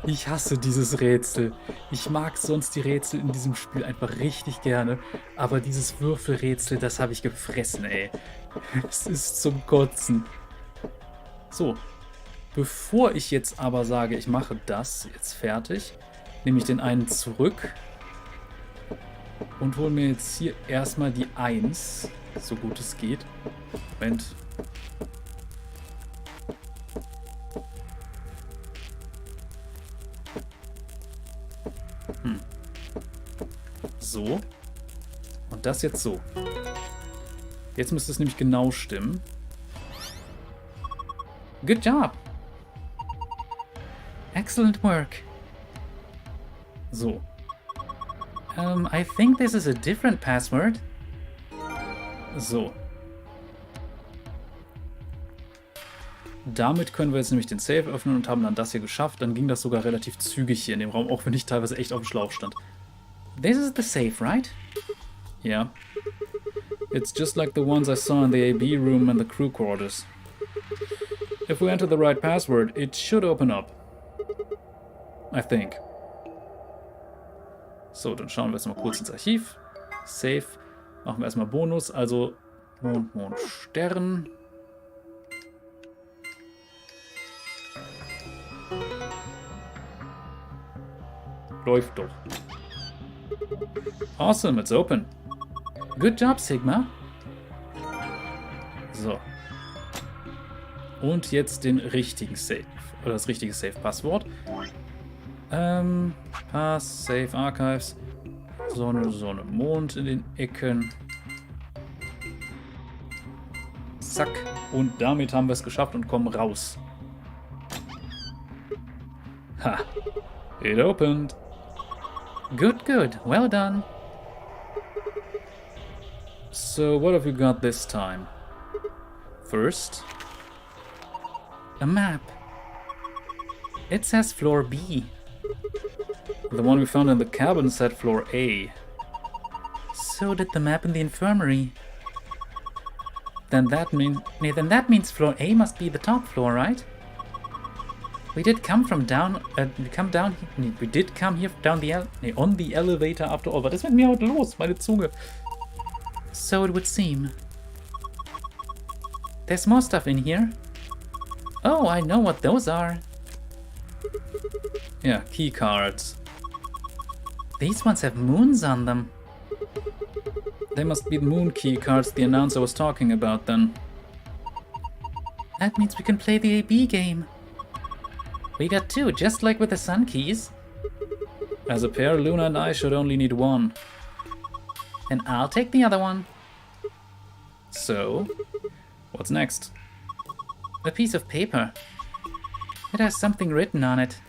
Ich hasse dieses Rätsel. Ich mag sonst die Rätsel in diesem Spiel einfach richtig gerne. Aber dieses Würfelrätsel, das habe ich gefressen, ey. Es ist zum Kotzen. So. Bevor ich jetzt aber sage, ich mache das jetzt fertig, nehme ich den einen zurück und hole mir jetzt hier erstmal die 1, so gut es geht. Moment. So. Und das jetzt so. Jetzt müsste es nämlich genau stimmen. Good job. Excellent work. So. I think this is a different password. So. Damit können wir jetzt nämlich den Safe öffnen und haben dann das hier geschafft. Dann ging das sogar relativ zügig hier in dem Raum, auch wenn ich teilweise echt auf dem Schlauch stand. This is the safe, right? Yeah. It's just like the ones I saw in the AB room and the crew quarters. If we enter the right password, it should open up. I think. So, dann schauen wir jetzt mal kurz ins Archiv. Safe. Machen wir erstmal Bonus, also Mond, Mond, Stern. Läuft doch. Awesome, it's open. Good job, Sigma. So. Und jetzt den richtigen Safe. Oder das richtige Safe-Passwort. Pass, Safe Archives. Sonne, Sonne, Mond in den Ecken. Zack. Und damit haben wir es geschafft und kommen raus. Ha. It opened. Good, good. Well done. So, what have you got this time? First, a map. It says floor B. The one we found in the cabin said floor A. So did the map in the infirmary. Then that means floor A must be the top floor, right? We did come from down. We did come here down on the elevator after all. Was ist mit mir heute los? Meine Zunge. So it would seem. There's more stuff in here. Oh, I know what those are. Yeah, key cards. These ones have moons on them. They must be the moon key cards the announcer was talking about then. That means we can play the AB game. We got 2, just like with the sun keys. As a pair, Luna and I should only need 1. Then I'll take the other one. So, what's next? A piece of paper. It has something written on it.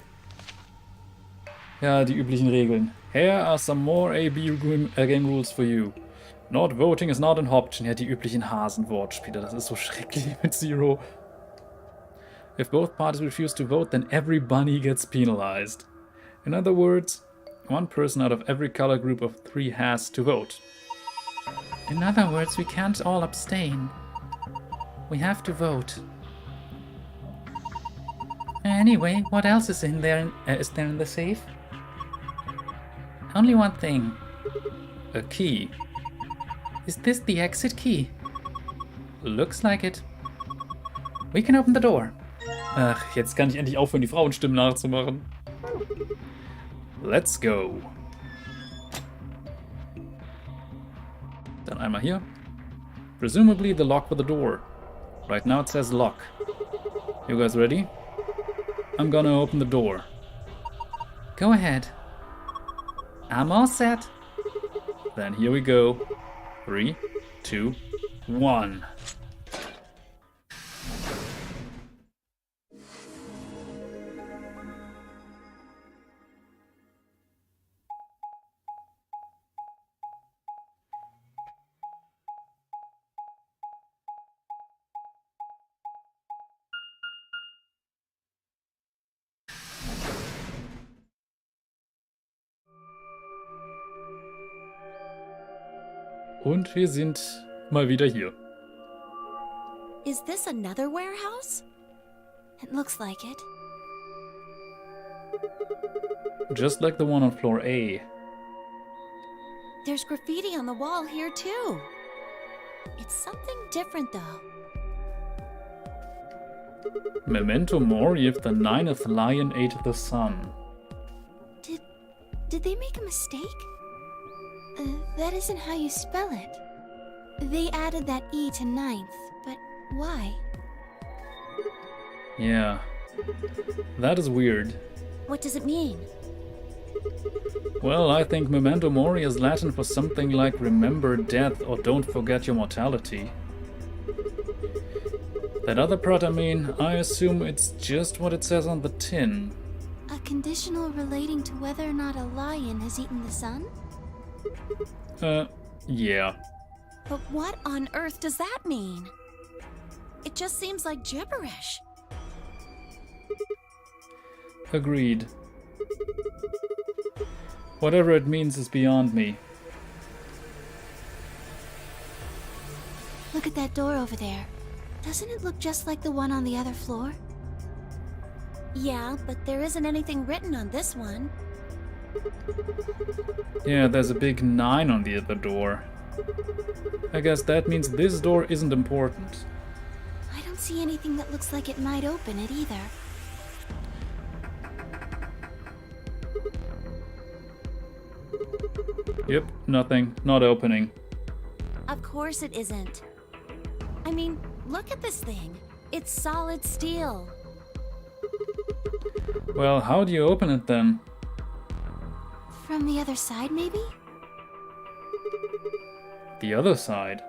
Ja, die üblichen Regeln. Here are some more AB game rules for you. Not voting is not an option. Ja, die üblichen Hasenwortspiele. Das ist so schrecklich mit Zero. If both parties refuse to vote, then every bunny gets penalized. In other words, one person out of every color group of 3 has to vote. In other words, we can't all abstain. We have to vote. Anyway, what else is in there? Is there in the safe? Only one thing. A key. Is this the exit key? Looks like it. We can open the door. Ach, jetzt kann ich endlich aufhören, die Frauenstimmen nachzumachen. Let's go. Dann einmal hier. Presumably the lock for the door. Right now it says lock. You guys ready? I'm gonna open the door. Go ahead. I'm all set. Then here we go. 3, 2, 1. Und wir sind mal wieder hier. Is this another warehouse? It looks like it. Just like the one on floor A. There's graffiti on the wall here too. It's something different though. Memento mori if the 9th lion ate the sun. Did they make a mistake? That isn't how you spell it. They added that E to 9th, but why? Yeah. That is weird. What does it mean? Well, I think memento mori is Latin for something like remember death or don't forget your mortality. That other part, I mean, I assume it's just what it says on the tin. A conditional relating to whether or not a lion has eaten the sun? Yeah. But what on earth does that mean? It just seems like gibberish. Agreed. Whatever it means is beyond me. Look at that door over there. Doesn't it look just like the one on the other floor? Yeah, but there isn't anything written on this one. Yeah, there's a big 9 on the other door. I guess that means this door isn't important. I don't see anything that looks like it might open it either. Yep, nothing. Not opening. Of course it isn't. I mean, look at this thing. It's solid steel. Well, how do you open it then? From the other side, maybe? The other side?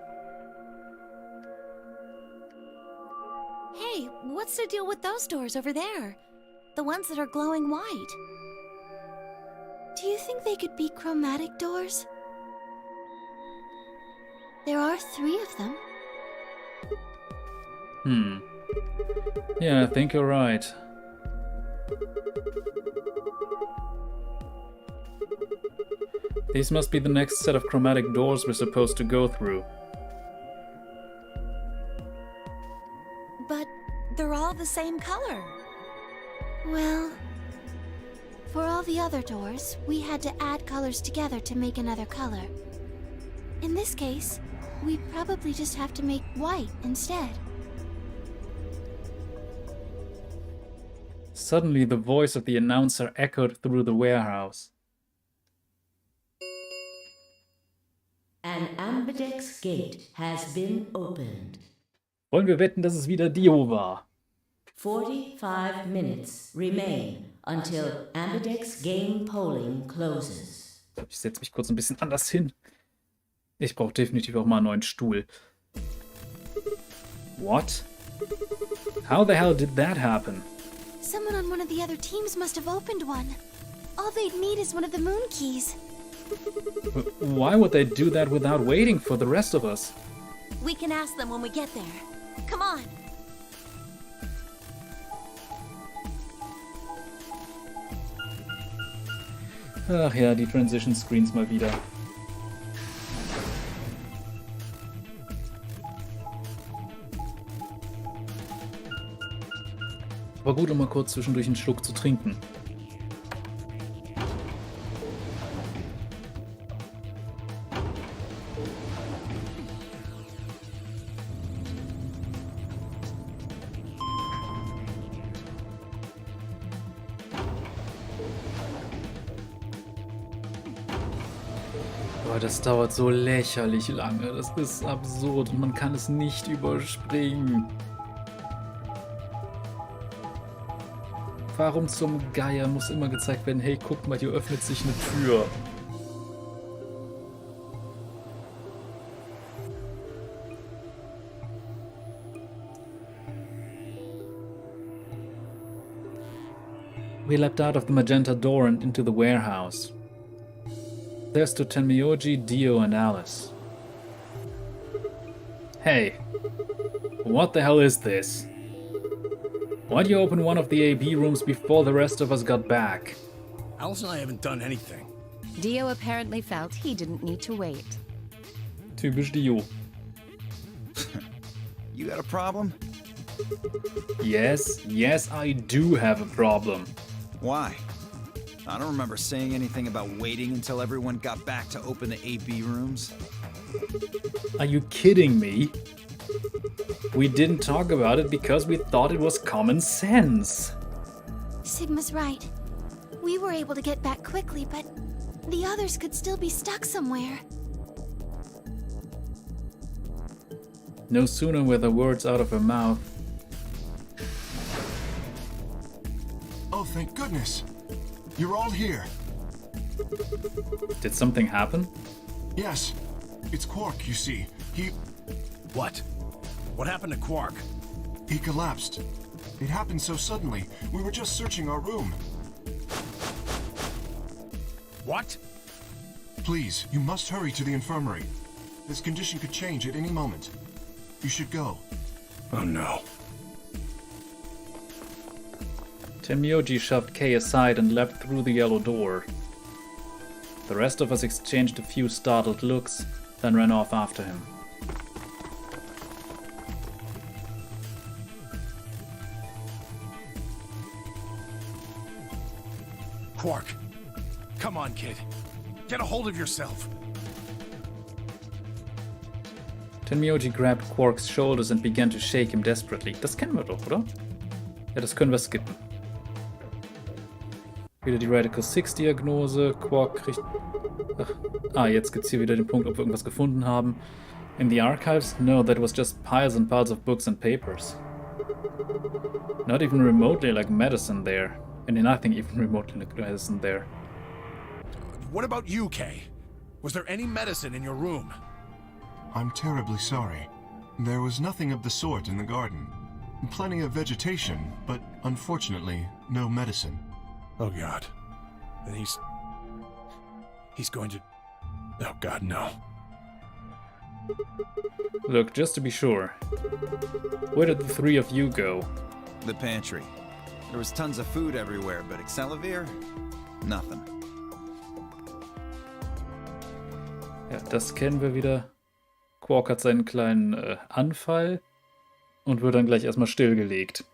Hey, what's the deal with those doors over there? The ones that are glowing white. Do you think they could be chromatic doors? There are 3 of them. Yeah, I think you're right. These must be the next set of chromatic doors we're supposed to go through. But they're all the same color. Well, for all the other doors, we had to add colors together to make another color. In this case, we probably just have to make white instead. Suddenly, the voice of the announcer echoed through the warehouse. An ambidex gate has been opened. Wollen wir wetten, dass es wieder Dio war? 45 minutes remain until ambidex game polling closes. Ich setze mich kurz ein bisschen anders hin. Ich brauche definitiv auch mal einen neuen Stuhl. What? How the hell did that happen? Someone on one of the other teams must have opened one. All they'd need is one of the moon keys. Why would they do that without waiting for the rest of us? We can ask them when we get there. Come on. Ach ja, die Transition Screens mal wieder. War gut, um mal kurz zwischendurch einen Schluck zu trinken. Boah, das dauert so lächerlich lange. Das ist absurd und man kann es nicht überspringen. Warum zum Geier muss immer gezeigt werden, hey, guck mal, hier öffnet sich eine Tür. We leapt out of the magenta door and into the warehouse. There stood Tenmyoji, Dio, and Alice. Hey, what the hell is this? Why'd you open one of the AB rooms before the rest of us got back? Alice and I haven't done anything. Dio apparently felt he didn't need to wait. Typisch Dio. You got a problem? Yes, I do have a problem. Why? I don't remember saying anything about waiting until everyone got back to open the AB rooms. Are you kidding me? We didn't talk about it because we thought it was common sense. Sigma's right. We were able to get back quickly, but the others could still be stuck somewhere. No sooner were the words out of her mouth. Oh, thank goodness. You're all here. Did something happen? Yes. It's Quark, you see. What? What happened to Quark? He collapsed. It happened so suddenly. We were just searching our room. What? Please, you must hurry to the infirmary. His condition could change at any moment. You should go. Oh no. Tenmyoji shoved Kay aside and leapt through the yellow door. The rest of us exchanged a few startled looks, then ran off after him. Quark. Come on, kid. Get a hold of yourself. Tenmyoji grabbed Quark's shoulders and began to shake him desperately. Das kennen wir doch, oder? Ja, das können wir skippen. Wieder die Radical 6 Diagnose. Quark kriegt... jetzt gibt's hier wieder den Punkt, ob wir irgendwas gefunden haben. In the archives? No, that was just piles and piles of books and papers. Not even remotely like medicine there. And nothing even remotely like medicine there. What about you, Kay? Was there any medicine in your room? I'm terribly sorry. There was nothing of the sort in the garden. Plenty of vegetation, but unfortunately, no medicine. Oh God. Then he's going to... Oh God, no. Look, just to be sure. Where did the three of you go? The pantry. There was tons of food everywhere, but Excelivir? Nothing. Ja, das kennen wir wieder. Quark hat seinen kleinen Anfall und wird dann gleich erstmal stillgelegt.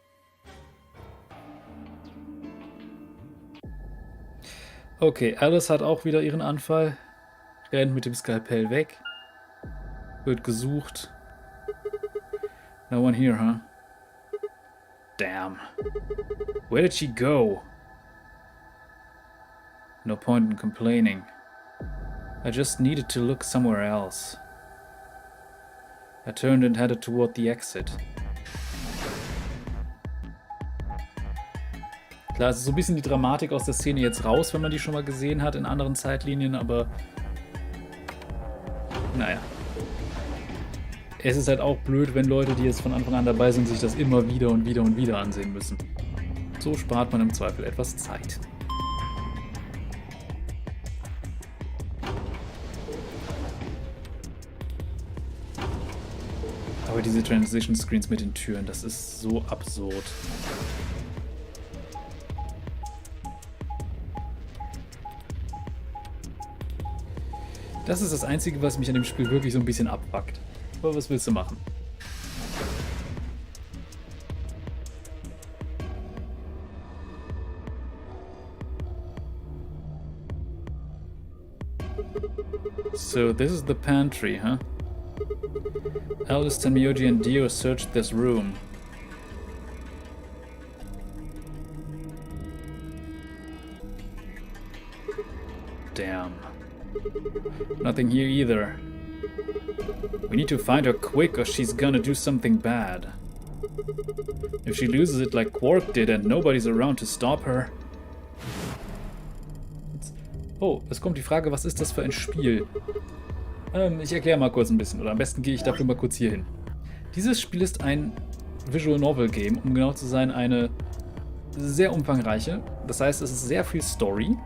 Okay, Alice hat auch wieder ihren Anfall. Rennt mit dem Skalpell weg. Wird gesucht. No one here, huh? Damn. Where did she go? No point in complaining. I just needed to look somewhere else. I turned and headed toward the exit. Klar, es ist so ein bisschen die Dramatik aus der Szene jetzt raus, wenn man die schon mal gesehen hat in anderen Zeitlinien, aber naja. Es ist halt auch blöd, wenn Leute, die jetzt von Anfang an dabei sind, sich das immer wieder und wieder und wieder ansehen müssen. So spart man im Zweifel etwas Zeit. Aber diese Transition Screens mit den Türen, das ist so absurd. Das ist das Einzige, was mich an dem Spiel wirklich so ein bisschen abfuckt. Aber was willst du machen? So, this is the pantry, huh? Alice, Tenmyoji, and Dio searched this room. Damn. Nothing here either. We need to find her quick or she's gonna do something bad. If she loses it like Quark did and nobody's around to stop her. Oh, es kommt die Frage, was ist das für ein Spiel? Ich erkläre mal kurz ein bisschen, oder am besten gehe ich dafür mal kurz hier hin. Dieses Spiel ist ein Visual Novel Game, um genau zu sein, eine sehr umfangreiche. Das heißt, es ist sehr viel Story,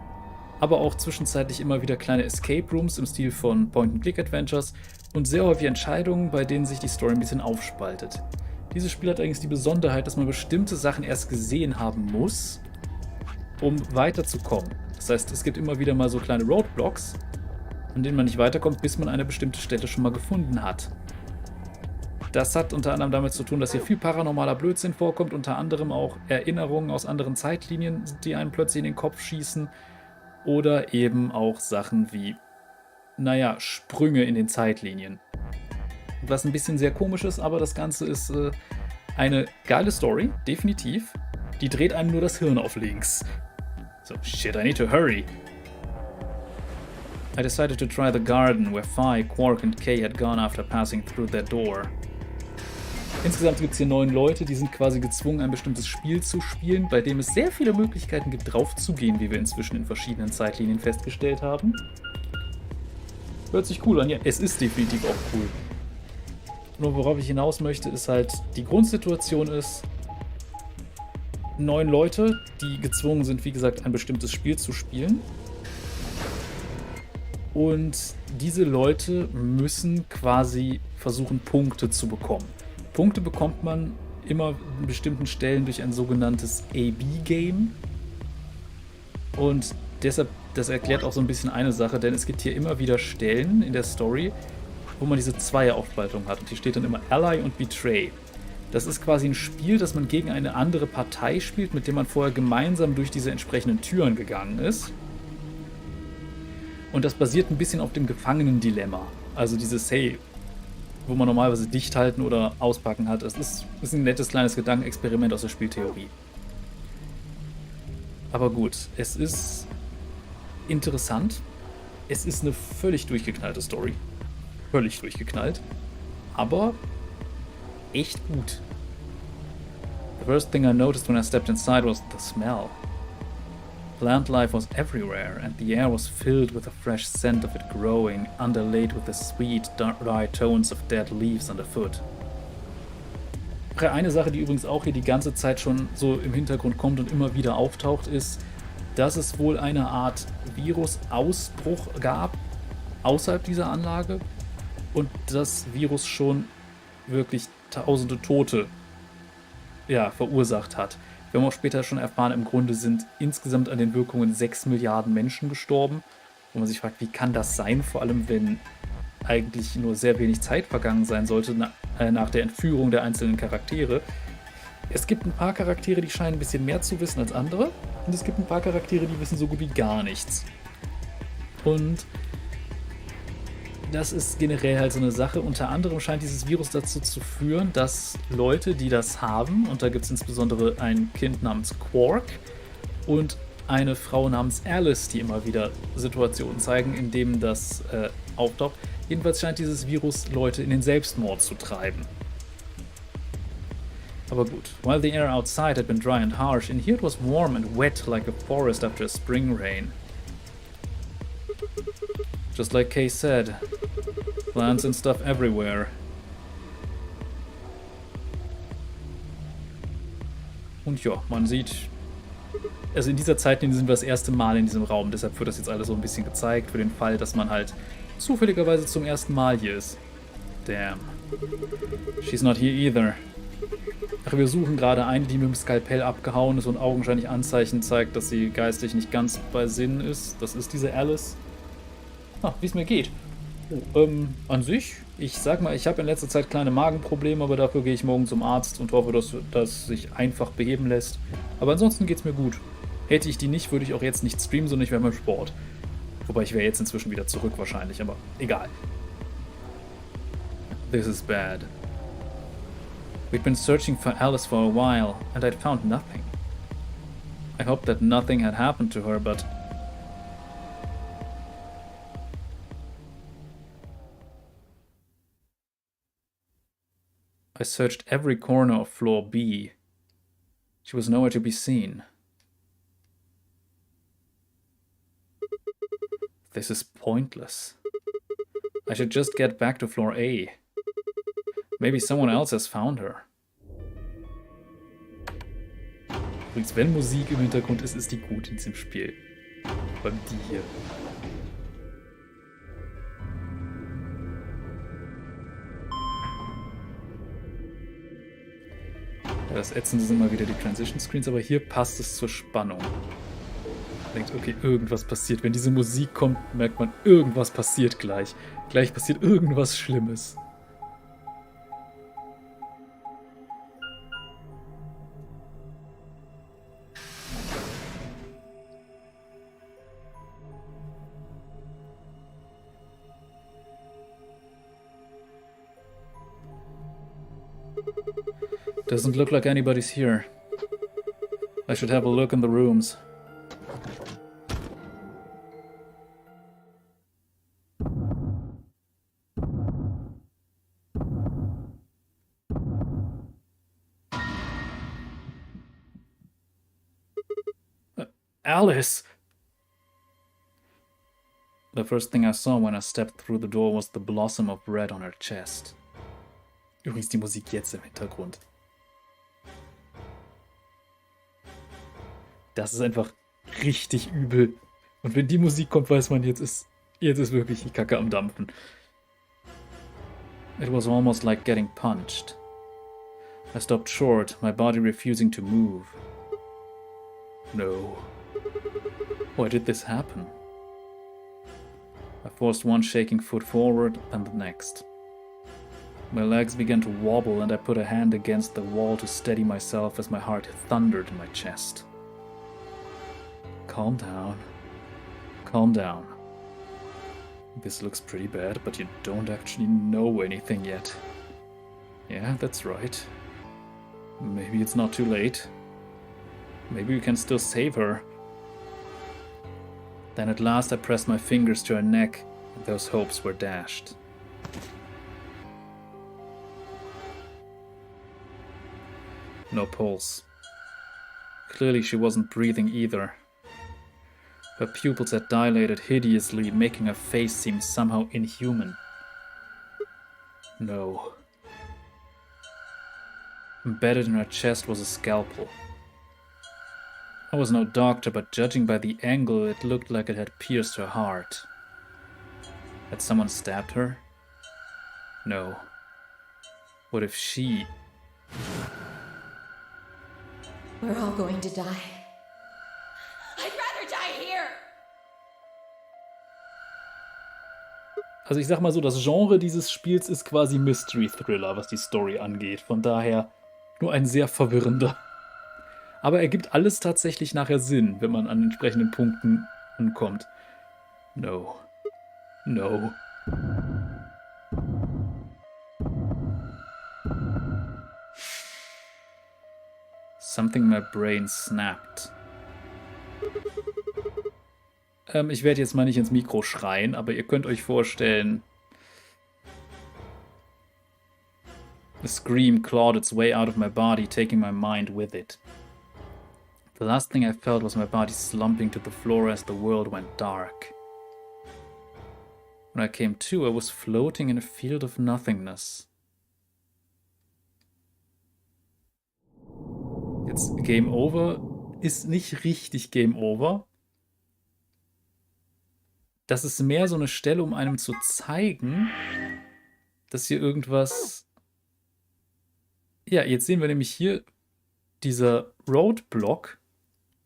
aber auch zwischenzeitlich immer wieder kleine Escape Rooms im Stil von Point-and-Click-Adventures und sehr häufig Entscheidungen, bei denen sich die Story ein bisschen aufspaltet. Dieses Spiel hat eigentlich die Besonderheit, dass man bestimmte Sachen erst gesehen haben muss, um weiterzukommen. Das heißt, es gibt immer wieder mal so kleine Roadblocks, an denen man nicht weiterkommt, bis man eine bestimmte Stelle schon mal gefunden hat. Das hat unter anderem damit zu tun, dass hier viel paranormaler Blödsinn vorkommt, unter anderem auch Erinnerungen aus anderen Zeitlinien, die einem plötzlich in den Kopf schießen, oder eben auch Sachen wie, naja, Sprünge in den Zeitlinien. Was ein bisschen sehr komisch ist, aber das Ganze ist eine geile Story, definitiv. Die dreht einem nur das Hirn auf links. So, shit, I need to hurry. I decided to try the garden where Phi, Quark and Kay had gone after passing through their door. Insgesamt gibt es hier 9 Leute, die sind quasi gezwungen, ein bestimmtes Spiel zu spielen, bei dem es sehr viele Möglichkeiten gibt, drauf zu gehen, wie wir inzwischen in verschiedenen Zeitlinien festgestellt haben. Hört sich cool an, ja, es ist definitiv auch cool. Nur worauf ich hinaus möchte, ist halt, die Grundsituation ist 9 Leute, die gezwungen sind, wie gesagt, ein bestimmtes Spiel zu spielen. Und diese Leute müssen quasi versuchen, Punkte zu bekommen. Punkte bekommt man immer an bestimmten Stellen durch ein sogenanntes AB-Game. Und deshalb, das erklärt auch so ein bisschen eine Sache, denn es gibt hier immer wieder Stellen in der Story, wo man diese Zweieraufspaltung hat. Und hier steht dann immer Ally und Betray. Das ist quasi ein Spiel, das man gegen eine andere Partei spielt, mit dem man vorher gemeinsam durch diese entsprechenden Türen gegangen ist. Und das basiert ein bisschen auf dem Gefangenen-Dilemma. Also dieses, hey, wo man normalerweise dicht halten oder auspacken hat. Das ist ein nettes kleines Gedankenexperiment aus der Spieltheorie. Aber gut, es ist interessant. Es ist eine völlig durchgeknallte Story. Völlig durchgeknallt. Aber echt gut. The first thing I noticed when I stepped inside was the smell. Plant life was everywhere, and the air was filled with a fresh scent of it growing, underlaid with the sweet, dry tones of dead leaves underfoot. Eine Sache, die übrigens auch hier die ganze Zeit schon so im Hintergrund kommt und immer wieder auftaucht, ist, dass es wohl eine Art Virusausbruch gab außerhalb dieser Anlage und das Virus schon wirklich tausende Tote verursacht hat. Wir haben auch später schon erfahren, im Grunde sind insgesamt an den Wirkungen 6 Milliarden Menschen gestorben. Wo man sich fragt, wie kann das sein? Vor allem, wenn eigentlich nur sehr wenig Zeit vergangen sein sollte nach der Entführung der einzelnen Charaktere. Es gibt ein paar Charaktere, die scheinen ein bisschen mehr zu wissen als andere. Und es gibt ein paar Charaktere, die wissen so gut wie gar nichts. Und das ist generell halt so eine Sache. Unter anderem scheint dieses Virus dazu zu führen, dass Leute, die das haben, und da gibt es insbesondere ein Kind namens Quark und eine Frau namens Alice, die immer wieder Situationen zeigen, in denen das auftaucht. Jedenfalls scheint dieses Virus Leute in den Selbstmord zu treiben. Aber gut. While the air outside had been dry and harsh, in here it was warm and wet like a forest after a spring rain. Just like Kay said, plants and stuff everywhere. Und ja, man sieht, also in dieser Zeit sind wir das erste Mal in diesem Raum, deshalb wird das jetzt alles so ein bisschen gezeigt, für den Fall, dass man halt zufälligerweise zum ersten Mal hier ist. Damn. She's not here either. Ach, wir suchen gerade eine, die mit dem Skalpell abgehauen ist und augenscheinlich Anzeichen zeigt, dass sie geistig nicht ganz bei Sinn ist. Das ist diese Alice. Wie es mir geht. An sich, ich sag mal, ich habe in letzter Zeit kleine Magenprobleme, aber dafür gehe ich morgen zum Arzt und hoffe, dass das sich einfach beheben lässt. Aber ansonsten geht's mir gut. Hätte ich die nicht, würde ich auch jetzt nicht streamen, sondern ich wäre beim Sport. Wobei ich wäre jetzt inzwischen wieder zurück wahrscheinlich, aber egal. This is bad. We'd been searching for Alice for a while, and I'd found nothing. I hoped that nothing had happened to her, but I searched every corner of floor B. She was nowhere to be seen. This is pointless. I should just get back to floor A. Maybe someone else has found her. Übrigens, wenn Musik im Hintergrund ist, ist die gut in diesem Spiel. Vor allem die hier. Ja, das Ätzende sind mal wieder die Transition Screens, aber hier passt es zur Spannung. Man denkt, okay, irgendwas passiert. Wenn diese Musik kommt, merkt man, irgendwas passiert gleich. Gleich passiert irgendwas Schlimmes. Doesn't look like anybody's here. I should have a look in the rooms. Alice! The first thing I saw when I stepped through the door was the blossom of red on her chest. Übrigens die Musik jetzt im Hintergrund. Das ist einfach richtig übel. Und wenn die Musik kommt, weiß man, jetzt ist wirklich die Kacke am Dampfen. It was almost like getting punched. I stopped short, my body refusing to move. No. Why did this happen? I forced one shaking foot forward, then the next. My legs began to wobble and I put a hand against the wall to steady myself as my heart thundered in my chest. Calm down. Calm down. This looks pretty bad, but you don't actually know anything yet. Yeah, that's right. Maybe it's not too late. Maybe we can still save her. Then at last I pressed my fingers to her neck, and those hopes were dashed. No pulse. Clearly she wasn't breathing either. Her pupils had dilated hideously, making her face seem somehow inhuman. No. Embedded in her chest was a scalpel. I was no doctor, but judging by the angle, it looked like it had pierced her heart. Had someone stabbed her? No. What if she... We're all going to die. I'd rather die here! Also ich sag mal so, das Genre dieses Spiels ist quasi Mystery Thriller, was die Story angeht. Von daher nur ein sehr verwirrender. Aber er gibt alles tatsächlich nachher Sinn, wenn man an entsprechenden Punkten ankommt. No. No. Something in my brain snapped. Ich werde jetzt mal nicht ins Mikro schreien, aber ihr könnt euch vorstellen... A scream clawed its way out of my body, taking my mind with it. The last thing I felt was my body slumping to the floor as the world went dark. When I came to, I was floating in a field of nothingness. Jetzt Game Over ist nicht richtig Game Over. Das ist mehr so eine Stelle, um einem zu zeigen, dass hier irgendwas... Ja, jetzt sehen wir nämlich hier, dieser Roadblock,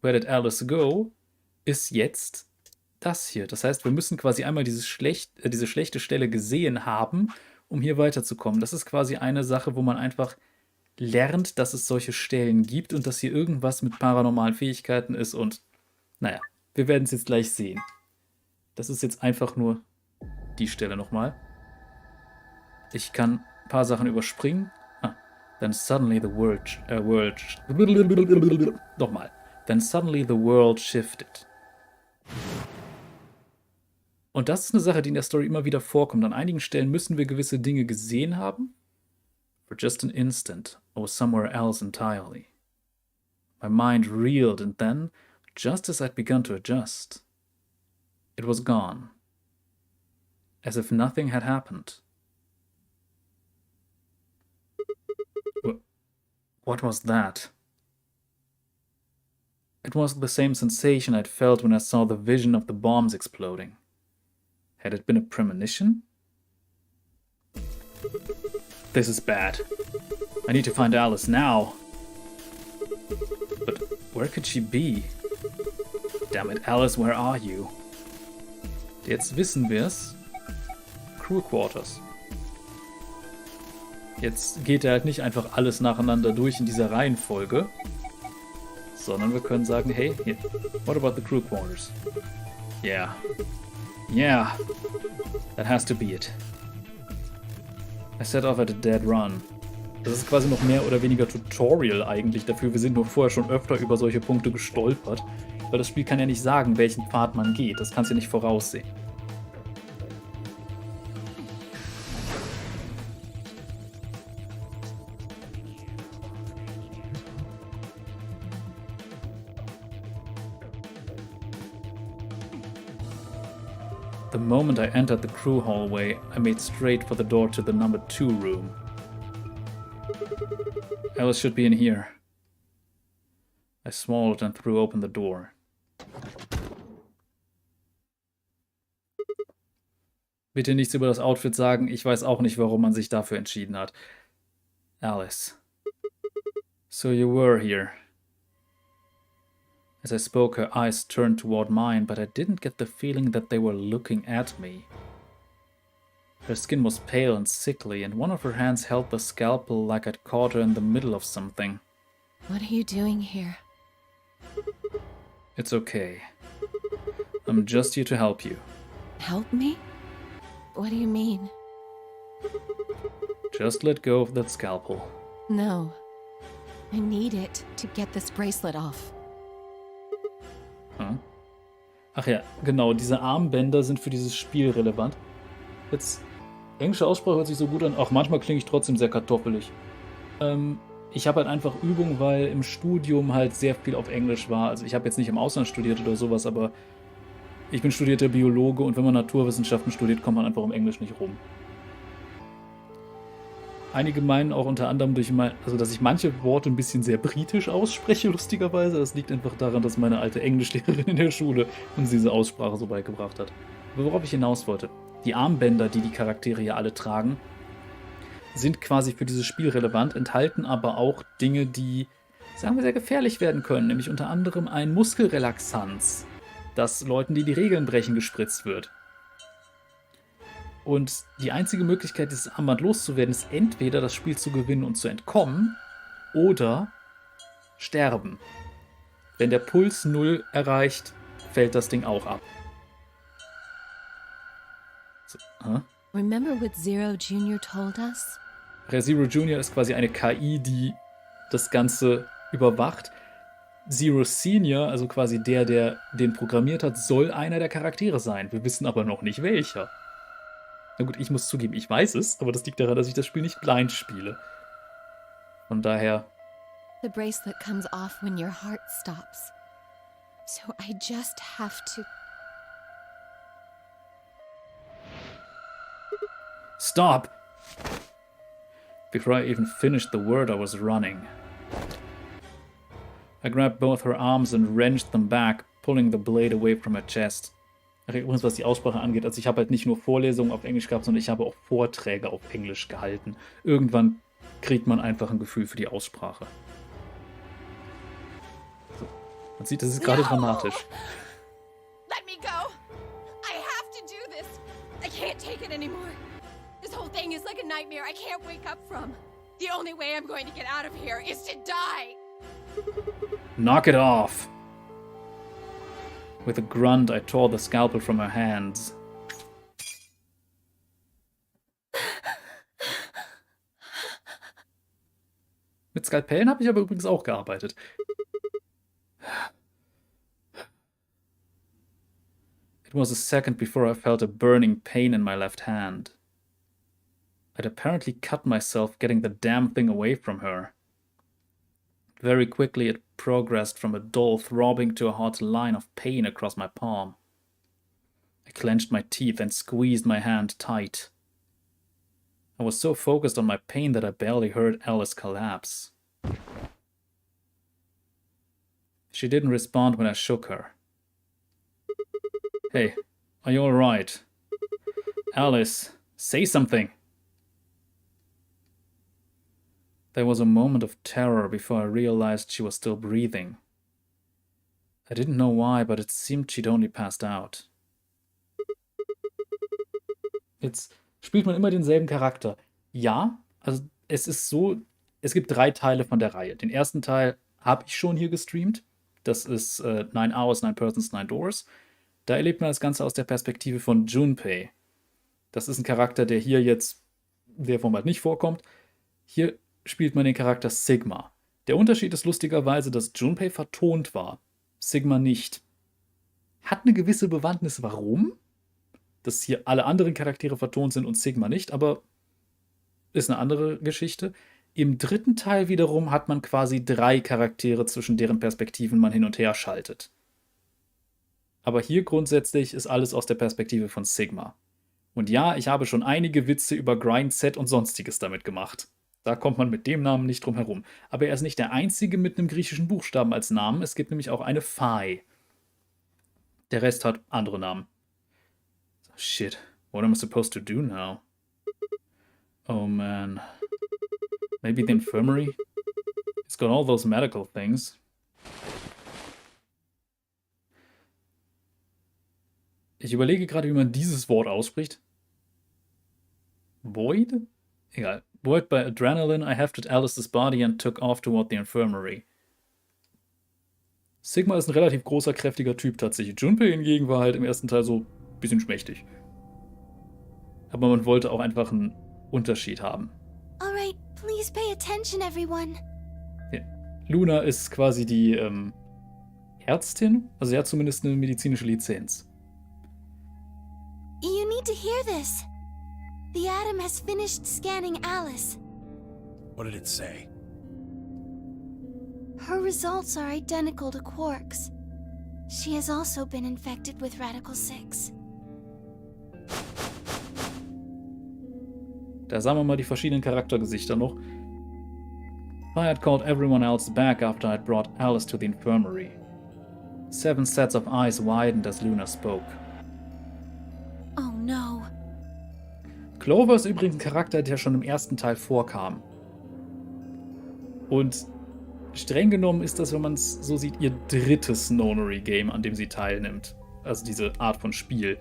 Where Did Alice Go, ist jetzt das hier. Das heißt, wir müssen quasi einmal diese schlechte Stelle gesehen haben, um hier weiterzukommen. Das ist quasi eine Sache, wo man einfach lernt, dass es solche Stellen gibt und dass hier irgendwas mit paranormalen Fähigkeiten ist und, naja, wir werden es jetzt gleich sehen. Das ist jetzt einfach nur die Stelle nochmal. Ich kann ein paar Sachen überspringen. Then suddenly the nochmal. Then suddenly the world shifted. Und das ist eine Sache, die in der Story immer wieder vorkommt. An einigen Stellen müssen wir gewisse Dinge gesehen haben. For just an instant, I was somewhere else entirely. My mind reeled, and then, just as I'd begun to adjust, it was gone. As if nothing had happened. What was that? It was the same sensation I'd felt when I saw the vision of the bombs exploding. Had it been a premonition? This is bad. I need to find Alice now. But where could she be? Damn it, Alice, where are you? Jetzt wissen wir's. Crew Quarters. Jetzt geht halt nicht einfach alles nacheinander durch in dieser Reihenfolge, sondern wir können sagen, hey, here, what about the Crew Quarters? Yeah. Yeah. That has to be it. I set off at a dead run. Das ist quasi noch mehr oder weniger Tutorial eigentlich dafür. Wir sind nur vorher schon öfter über solche Punkte gestolpert. Weil das Spiel kann ja nicht sagen, welchen Pfad man geht. Das kannst du ja nicht voraussehen. The moment I entered the crew hallway, I made straight for the door to the number 2 room. Alice should be in here. I swallowed and threw open the door. Bitte nichts über das Outfit sagen, ich weiß auch nicht, warum man sich dafür entschieden hat. Alice. So you were here. As I spoke, her eyes turned toward mine, but I didn't get the feeling that they were looking at me. Her skin was pale and sickly, and one of her hands held the scalpel like I'd caught her in the middle of something. What are you doing here? It's okay. I'm just here to help you. Help me? What do you mean? Just let go of that scalpel. No. I need it to get this bracelet off. Hm? Ach ja, genau, diese Armbänder sind für dieses Spiel relevant. Jetzt, englische Aussprache hört sich so gut an, auch manchmal klinge ich trotzdem sehr kartoffelig. Ich habe halt einfach Übung, weil im Studium halt sehr viel auf Englisch war. Also ich habe jetzt nicht im Ausland studiert oder sowas, aber ich bin studierter Biologe und wenn man Naturwissenschaften studiert, kommt man einfach um Englisch nicht rum. Einige meinen auch unter anderem dass ich manche Worte ein bisschen sehr britisch ausspreche, lustigerweise. Das liegt einfach daran, dass meine alte Englischlehrerin in der Schule uns diese Aussprache so beigebracht hat. Aber worauf ich hinaus wollte, die Armbänder, die die Charaktere ja alle tragen, sind quasi für dieses Spiel relevant, enthalten aber auch Dinge, die, sagen wir, sehr gefährlich werden können. Nämlich unter anderem ein Muskelrelaxanz, das Leuten, die die Regeln brechen, gespritzt wird. Und die einzige Möglichkeit, dieses Armband loszuwerden, ist entweder das Spiel zu gewinnen und zu entkommen oder sterben. Wenn der Puls 0 erreicht, fällt das Ding auch ab. So, Remember what Zero Jr. told us? Der Zero Jr. ist quasi eine KI, die das Ganze überwacht. Zero Senior, also quasi der den programmiert hat, soll einer der Charaktere sein. Wir wissen aber noch nicht welcher. Na gut, ich muss zugeben, ich weiß es, aber das liegt daran, dass ich das Spiel nicht blind spiele. Von daher... The bracelet comes off when your heart stops. So I just have to... Stop! Before I even finished the word, I was running. I grabbed both her arms and wrenched them back, pulling the blade away from her chest. Ach, übrigens, was die Aussprache angeht, also ich habe halt nicht nur Vorlesungen auf Englisch gehabt, sondern ich habe auch Vorträge auf Englisch gehalten. Irgendwann kriegt man einfach ein Gefühl für die Aussprache. So. Man sieht, das ist gerade dramatisch. Let me go! I have to do this! I can't take it anymore! This whole thing is like a nightmare I can't wake up from. The only way I'm going to get out of here is to die! Knock it off! With a grunt, I tore the scalpel from her hands. Mit Skalpellen habe ich aber übrigens auch gearbeitet. It was a second before I felt a burning pain in my left hand. I'd apparently cut myself getting the damn thing away from her. Very quickly it progressed from a dull throbbing to a hot line of pain across my palm. I clenched my teeth and squeezed my hand tight. I was so focused on my pain that I barely heard Alice collapse. She didn't respond when I shook her. Hey, are you alright? Alice, say something! There was a moment of terror before I realized she was still breathing. I didn't know why, but it seemed she'd only passed out. Jetzt spielt man immer denselben Charakter. Ja, also es ist so, es gibt 3 Teile von der Reihe. Den ersten Teil habe ich schon hier gestreamt. Das ist 9 Hours, 9 Persons, 9 Doors. Da erlebt man das Ganze aus der Perspektive von Junpei. Das ist ein Charakter, der hier jetzt in der Form halt nicht vorkommt. Hier spielt man den Charakter Sigma. Der Unterschied ist lustigerweise, dass Junpei vertont war, Sigma nicht. Hat eine gewisse Bewandtnis, warum? Dass hier alle anderen Charaktere vertont sind und Sigma nicht, aber ist eine andere Geschichte. Im dritten Teil wiederum hat man quasi 3 Charaktere, zwischen deren Perspektiven man hin und her schaltet. Aber hier grundsätzlich ist alles aus der Perspektive von Sigma. Und ja, ich habe schon einige Witze über Grindset und Sonstiges damit gemacht. Da kommt man mit dem Namen nicht drum herum. Aber er ist nicht der einzige mit einem griechischen Buchstaben als Namen. Es gibt nämlich auch eine Phi. Der Rest hat andere Namen. Shit, what am I supposed to do now? Oh man. Maybe the infirmary? It's got all those medical things. Ich überlege gerade, wie man dieses Wort ausspricht. Void? Egal. Buoyed by adrenaline, I hefted Alice's body and took off toward the infirmary. Sigma ist ein relativ großer, kräftiger Typ tatsächlich. Junpei hingegen war halt im ersten Teil so ein bisschen schmächtig. Aber man wollte auch einfach einen Unterschied haben. Alright, please pay attention, everyone. Ja. Luna ist quasi die Ärztin. Also sie hat zumindest eine medizinische Lizenz. You need to hear this. The Atom has finished scanning Alice. What did it say? Her results are identical to Quark's. She has also been infected with Radical 6. Da sahen wir mal die verschiedenen Charaktergesichter noch. I had called everyone else back after I'd brought Alice to the infirmary. 7 sets of eyes widened as Luna spoke. Oh no. Clover ist übrigens ein Charakter, der schon im ersten Teil vorkam. Und streng genommen ist das, wenn man es so sieht, ihr drittes Nonary-Game, an dem sie teilnimmt. Also diese Art von Spiel.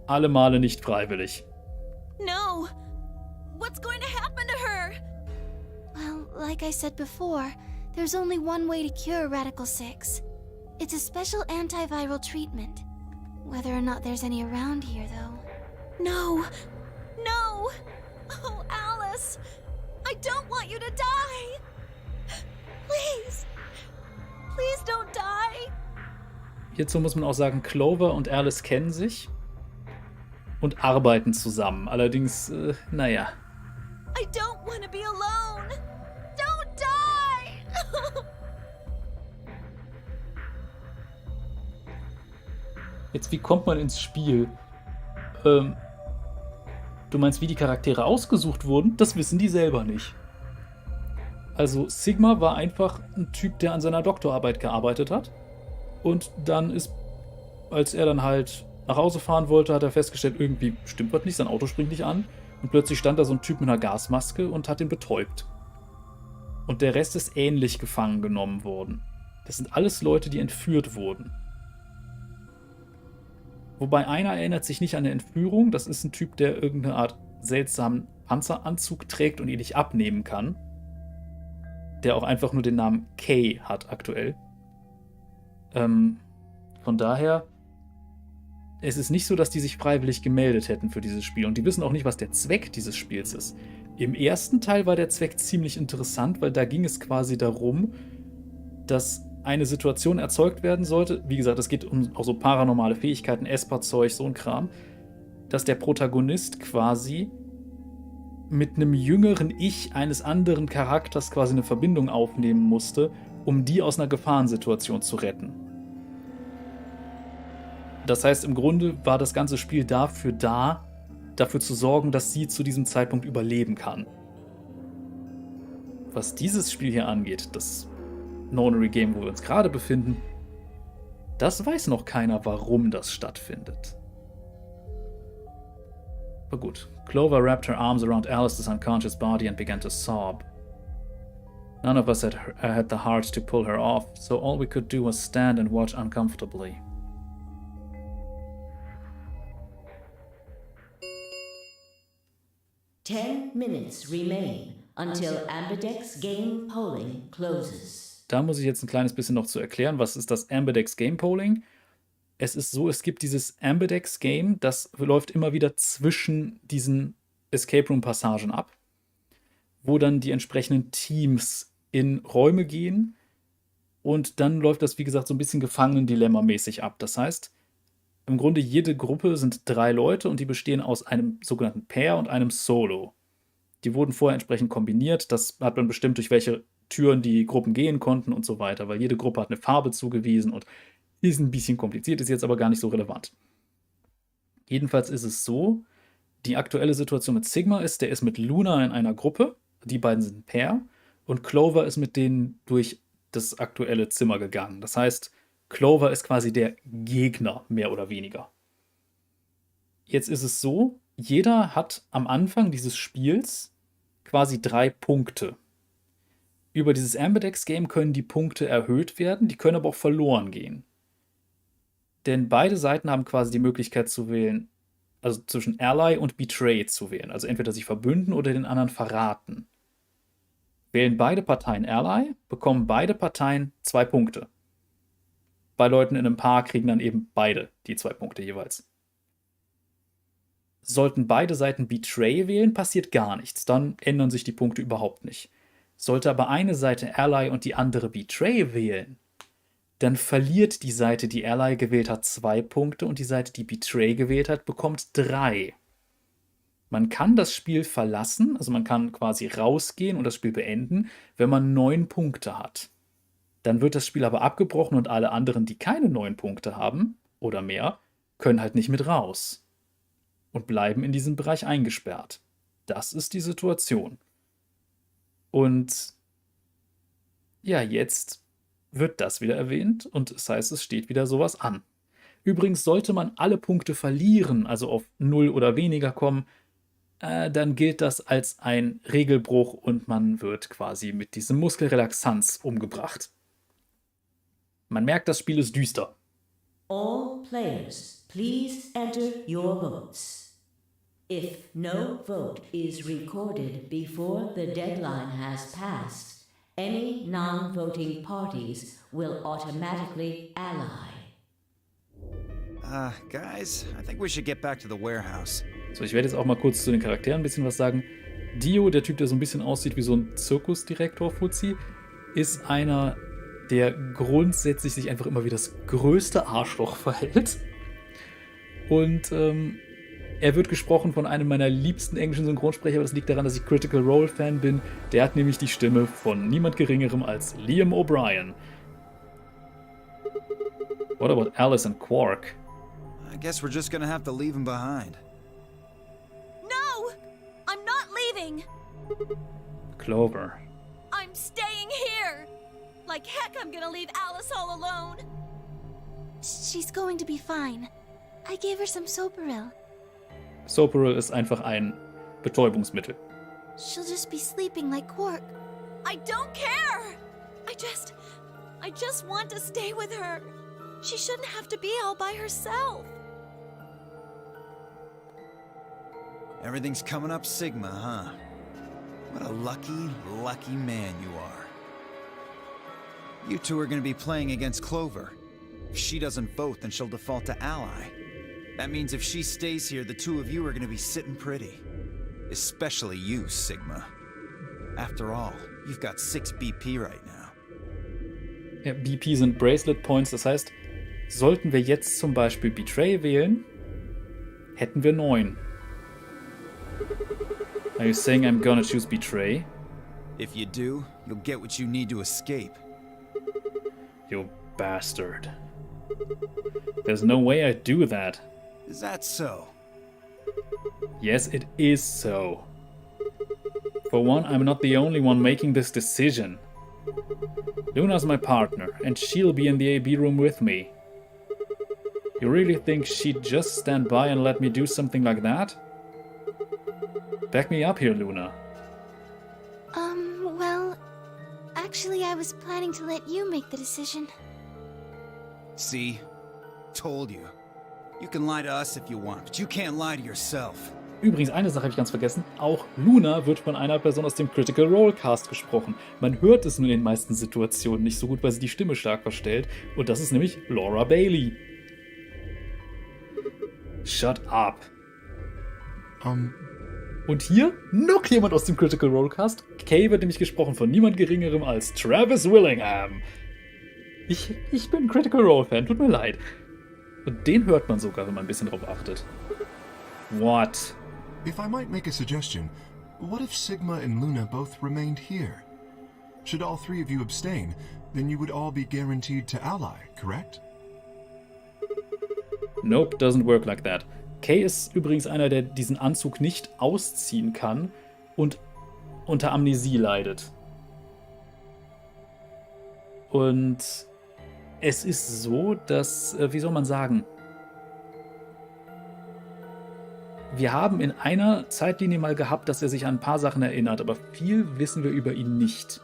Alle Male nicht freiwillig. No! What's going to happen to her? Well, like I said before, there's only one way to cure Radical 6. It's a special antiviral treatment. Whether or not there's any around here, though. No! No! Oh, Alice! I don't want you to die! Please! Please don't die! Hierzu muss man auch sagen, Clover und Alice kennen sich und arbeiten zusammen. Allerdings, naja. I don't want to be alone! Don't die! Jetzt, wie kommt man ins Spiel? Du meinst, wie die Charaktere ausgesucht wurden? Das wissen die selber nicht. Also Sigma war einfach ein Typ, der an seiner Doktorarbeit gearbeitet hat. Und dann ist, als er dann halt nach Hause fahren wollte, hat er festgestellt, irgendwie stimmt was nicht, sein Auto springt nicht an. Und plötzlich stand da so ein Typ mit einer Gasmaske und hat ihn betäubt. Und der Rest ist ähnlich gefangen genommen worden. Das sind alles Leute, die entführt wurden. Wobei einer erinnert sich nicht an eine Entführung. Das ist ein Typ, der irgendeine Art seltsamen Panzeranzug trägt und ihn nicht abnehmen kann. Der auch einfach nur den Namen Kay hat aktuell. Von daher, es ist nicht so, dass die sich freiwillig gemeldet hätten für dieses Spiel. Und die wissen auch nicht, was der Zweck dieses Spiels ist. Im ersten Teil war der Zweck ziemlich interessant, weil da ging es quasi darum, dass eine Situation erzeugt werden sollte. Wie gesagt, es geht um auch so paranormale Fähigkeiten, Esper-Zeug, so ein Kram. Dass der Protagonist quasi mit einem jüngeren Ich eines anderen Charakters quasi eine Verbindung aufnehmen musste, um die aus einer Gefahrensituation zu retten. Das heißt, im Grunde war das ganze Spiel dafür zu sorgen, dass sie zu diesem Zeitpunkt überleben kann. Was dieses Spiel hier angeht, das Nonary Game, wo wir uns gerade befinden, das weiß noch keiner, warum das stattfindet. Aber gut. Clover wrapped her arms around Alice's unconscious body and began to sob. None of us had the heart to pull her off, so all we could do was stand and watch uncomfortably. Ten minutes remain until Ambidex Game Polling closes. Da muss ich jetzt ein kleines bisschen noch zu erklären, was ist das Ambidex Game Polling? Es ist so, es gibt dieses Ambidex Game, das läuft immer wieder zwischen diesen Escape Room Passagen ab, wo dann die entsprechenden Teams in Räume gehen und dann läuft das, wie gesagt, so ein bisschen Gefangenen-Dilemma-mäßig ab. Das heißt, im Grunde jede Gruppe sind 3 Leute und die bestehen aus einem sogenannten Pair und einem Solo. Die wurden vorher entsprechend kombiniert, das hat man bestimmt, durch welche Türen die Gruppen gehen konnten und so weiter, weil jede Gruppe hat eine Farbe zugewiesen und ist ein bisschen kompliziert, ist jetzt aber gar nicht so relevant. Jedenfalls ist es so, die aktuelle Situation mit Sigma ist, der ist mit Luna in einer Gruppe, die beiden sind ein Pair, und Clover ist mit denen durch das aktuelle Zimmer gegangen. Das heißt, Clover ist quasi der Gegner, mehr oder weniger. Jetzt ist es so, jeder hat am Anfang dieses Spiels quasi 3 Punkte. Über dieses Ambidex-Game können die Punkte erhöht werden, die können aber auch verloren gehen. Denn beide Seiten haben quasi die Möglichkeit zu wählen, also zwischen Ally und Betray zu wählen. Also entweder sich verbünden oder den anderen verraten. Wählen beide Parteien Ally, bekommen beide Parteien 2 Punkte. Bei Leuten in einem Paar kriegen dann eben beide die 2 Punkte jeweils. Sollten beide Seiten Betray wählen, passiert gar nichts. Dann ändern sich die Punkte überhaupt nicht. Sollte aber eine Seite Ally und die andere Betray wählen, dann verliert die Seite, die Ally gewählt hat, 2 Punkte und die Seite, die Betray gewählt hat, bekommt 3. Man kann das Spiel verlassen, also man kann quasi rausgehen und das Spiel beenden, wenn man 9 Punkte hat. Dann wird das Spiel aber abgebrochen und alle anderen, die keine 9 Punkte haben oder mehr, können halt nicht mit raus und bleiben in diesem Bereich eingesperrt. Das ist die Situation. Und ja, jetzt wird das wieder erwähnt und das heißt, es steht wieder sowas an. Übrigens, sollte man alle Punkte verlieren, also auf 0 oder weniger kommen, dann gilt das als ein Regelbruch und man wird quasi mit diesem Muskelrelaxanz umgebracht. Man merkt, das Spiel ist düster. All players, please enter your votes. If no vote is recorded before the deadline has passed, any non-voting parties will automatically ally. Guys, I think we should get back to the warehouse. So, ich werde jetzt auch mal kurz zu den Charakteren ein bisschen was sagen. Dio, der Typ, der so ein bisschen aussieht wie so ein Zirkusdirektor-Fuzzi, ist einer, der grundsätzlich sich einfach immer wie das größte Arschloch verhält. Und er wird gesprochen von einem meiner liebsten englischen Synchronsprecher, aber das liegt daran, dass ich Critical Role-Fan bin. Der hat nämlich die Stimme von niemand Geringerem als Liam O'Brien. What about Alice and Quark? I guess we're just gonna have to leave him behind. No! I'm not leaving! Clover. I'm staying here! Like heck, I'm gonna leave Alice all alone! She's going to be fine. I gave her some Soperil. Soperil ist einfach ein Betäubungsmittel. She'll just be sleeping like Quark. I don't care! I just want to stay with her. She shouldn't have to be all by herself. Everything's coming up Sigma, huh? What a lucky, lucky man you are. You two are gonna be playing against Clover. If she doesn't vote, then she'll default to Ally. That means if she stays here, the two of you are gonna be sitting pretty. Especially you, Sigma. After all, you've got 6 BP right now. Ja, BP sind Bracelet Points, das heißt, sollten wir jetzt zum Beispiel Betray wählen, hätten wir 9. Are you saying I'm gonna choose betray? If you do, you'll get what you need to escape. You bastard. There's no way I'd do that. Is that so? Yes, it is so. For one, I'm not the only one making this decision. Luna's my partner, and she'll be in the AB room with me. You really think she'd just stand by and let me do something like that? Back me up here, Luna. Well, actually I was planning to let you make the decision. See? Told you. You can lie to us if you want, but you can't lie to yourself. Übrigens, eine Sache habe ich ganz vergessen. Auch Luna wird von einer Person aus dem Critical Role Cast gesprochen. Man hört es nur in den meisten Situationen nicht so gut, weil sie die Stimme stark verstellt. Und das ist nämlich Laura Bailey. Shut up. Und hier noch jemand aus dem Critical Role Cast. Kay wird nämlich gesprochen von niemand Geringerem als Travis Willingham. Ich bin Critical Role Fan, tut mir leid. Und den hört man sogar, wenn man ein bisschen drauf achtet. What? If I might make a suggestion, what if Sigma and Luna both remained here? Should all three of you abstain, then you would all be guaranteed to ally, correct? Nope, doesn't work like that. Kay ist übrigens einer, der diesen Anzug nicht ausziehen kann und unter Amnesie leidet. Und es ist so, dass, wie soll man sagen, wir haben in einer Zeitlinie mal gehabt, dass er sich an ein paar Sachen erinnert, aber viel wissen wir über ihn nicht.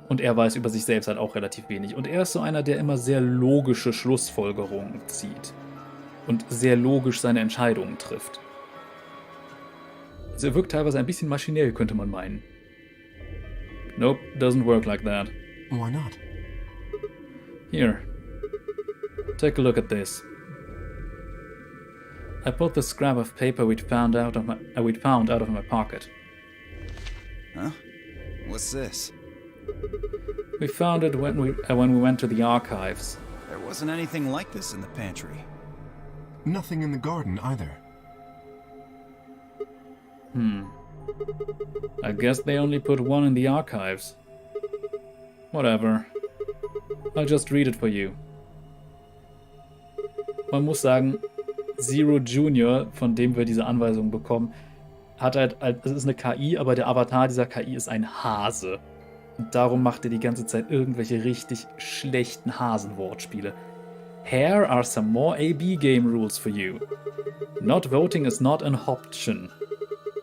Und er weiß über sich selbst halt auch relativ wenig. Und er ist so einer, der immer sehr logische Schlussfolgerungen zieht. Und sehr logisch seine Entscheidungen trifft. Also er wirkt teilweise ein bisschen maschinell, könnte man meinen. Nope, doesn't work like that. Why not? Here. Take a look at this. I pulled the scrap of paper we'd found out of my pocket. Huh? What's this? We found it when we went to the archives. There wasn't anything like this in the pantry. Nothing in the garden either. I guess they only put one in the archives. Whatever. I'll just read it for you. Man muss sagen, Zero Junior, von dem wir diese Anweisung bekommen, hat halt, es ist eine KI, aber der Avatar dieser KI ist ein Hase. Und darum macht er die ganze Zeit irgendwelche richtig schlechten Hasenwortspiele. Here are some more AB game rules for you. Not voting is not an option.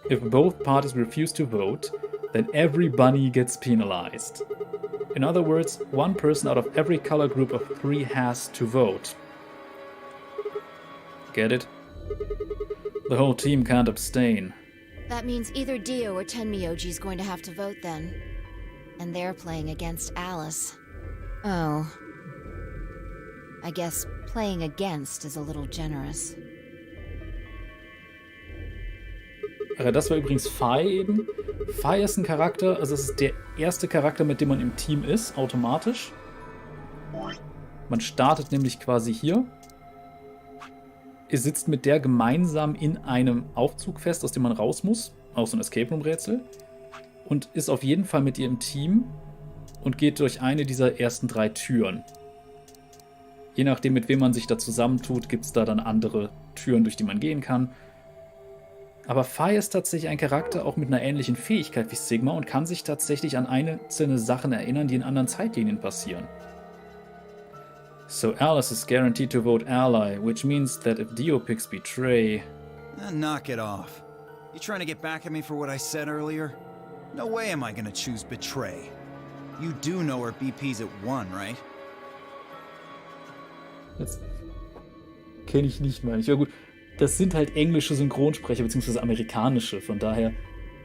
If both parties refuse to vote, then every bunny gets penalized. In other words, one person out of every color group of 3 has to vote. Get it? The whole team can't abstain. That means either Dio or Tenmyoji is going to have to vote then. And they're playing against Alice. Oh. I guess playing against is a little generous. Das war übrigens Fai eben. Fai ist ein Charakter, also es ist der erste Charakter, mit dem man im Team ist, automatisch. Man startet nämlich quasi hier. Ihr sitzt mit der gemeinsam in einem Aufzug fest, aus dem man raus muss. Auch so ein Escape-Room-Rätsel. Und ist auf jeden Fall mit ihr im Team und geht durch eine dieser ersten 3 Türen. Je nachdem, mit wem man sich da zusammentut, gibt es da dann andere Türen, durch die man gehen kann. Aber Fai ist tatsächlich ein Charakter auch mit einer ähnlichen Fähigkeit wie Sigma und kann sich tatsächlich an einzelne Sachen erinnern, die in anderen Zeitlinien passieren. So Alice is guaranteed to vote ally, which means that if Dio picks betray... Knock it off. You trying to get back at me for what I said earlier? No way am I gonna choose betray. You do know our BP's at 1, right? Das kenne ich nicht mal. Ja gut, das sind halt englische Synchronsprecher bzw. amerikanische. Von daher,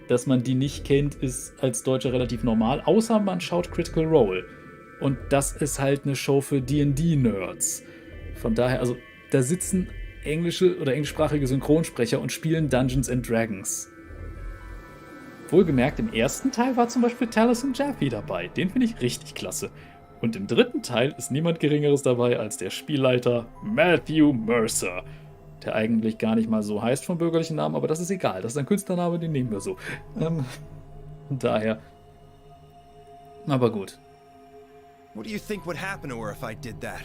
dass man die nicht kennt, ist als Deutscher relativ normal. Außer man schaut Critical Role. Und das ist halt eine Show für D&D-Nerds. Von daher, also da sitzen englische oder englischsprachige Synchronsprecher und spielen Dungeons and Dragons. Wohlgemerkt, im ersten Teil war zum Beispiel Taliesin Jaffe dabei. Den finde ich richtig klasse. Und im dritten Teil ist niemand Geringeres dabei als der Spielleiter Matthew Mercer. der eigentlich gar nicht mal so heißt vom bürgerlichen Namen, aber das ist egal. Das ist ein Künstlername, den nehmen wir so. Von daher. Aber gut. What do you think would happen to her if I did that?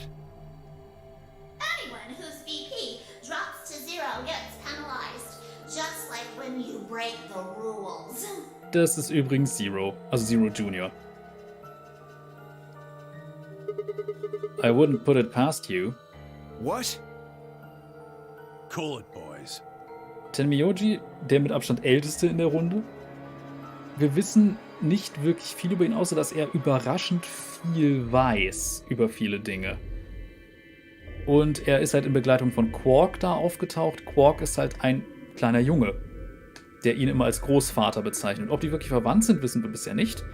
Anyone whose VP drops to 0 gets penalized, just like when you break the rules. Das ist übrigens Zero, also Zero Junior. I wouldn't put it past you. What? Cool it, boys. Tenmyoji, der mit Abstand älteste in der Runde. Wir wissen nicht wirklich viel über ihn, außer dass er überraschend viel weiß über viele Dinge. Und er ist halt in Begleitung von Quark da aufgetaucht. Quark ist halt ein kleiner Junge, der ihn immer als Großvater bezeichnet. Ob die wirklich verwandt sind, wissen wir bisher nicht.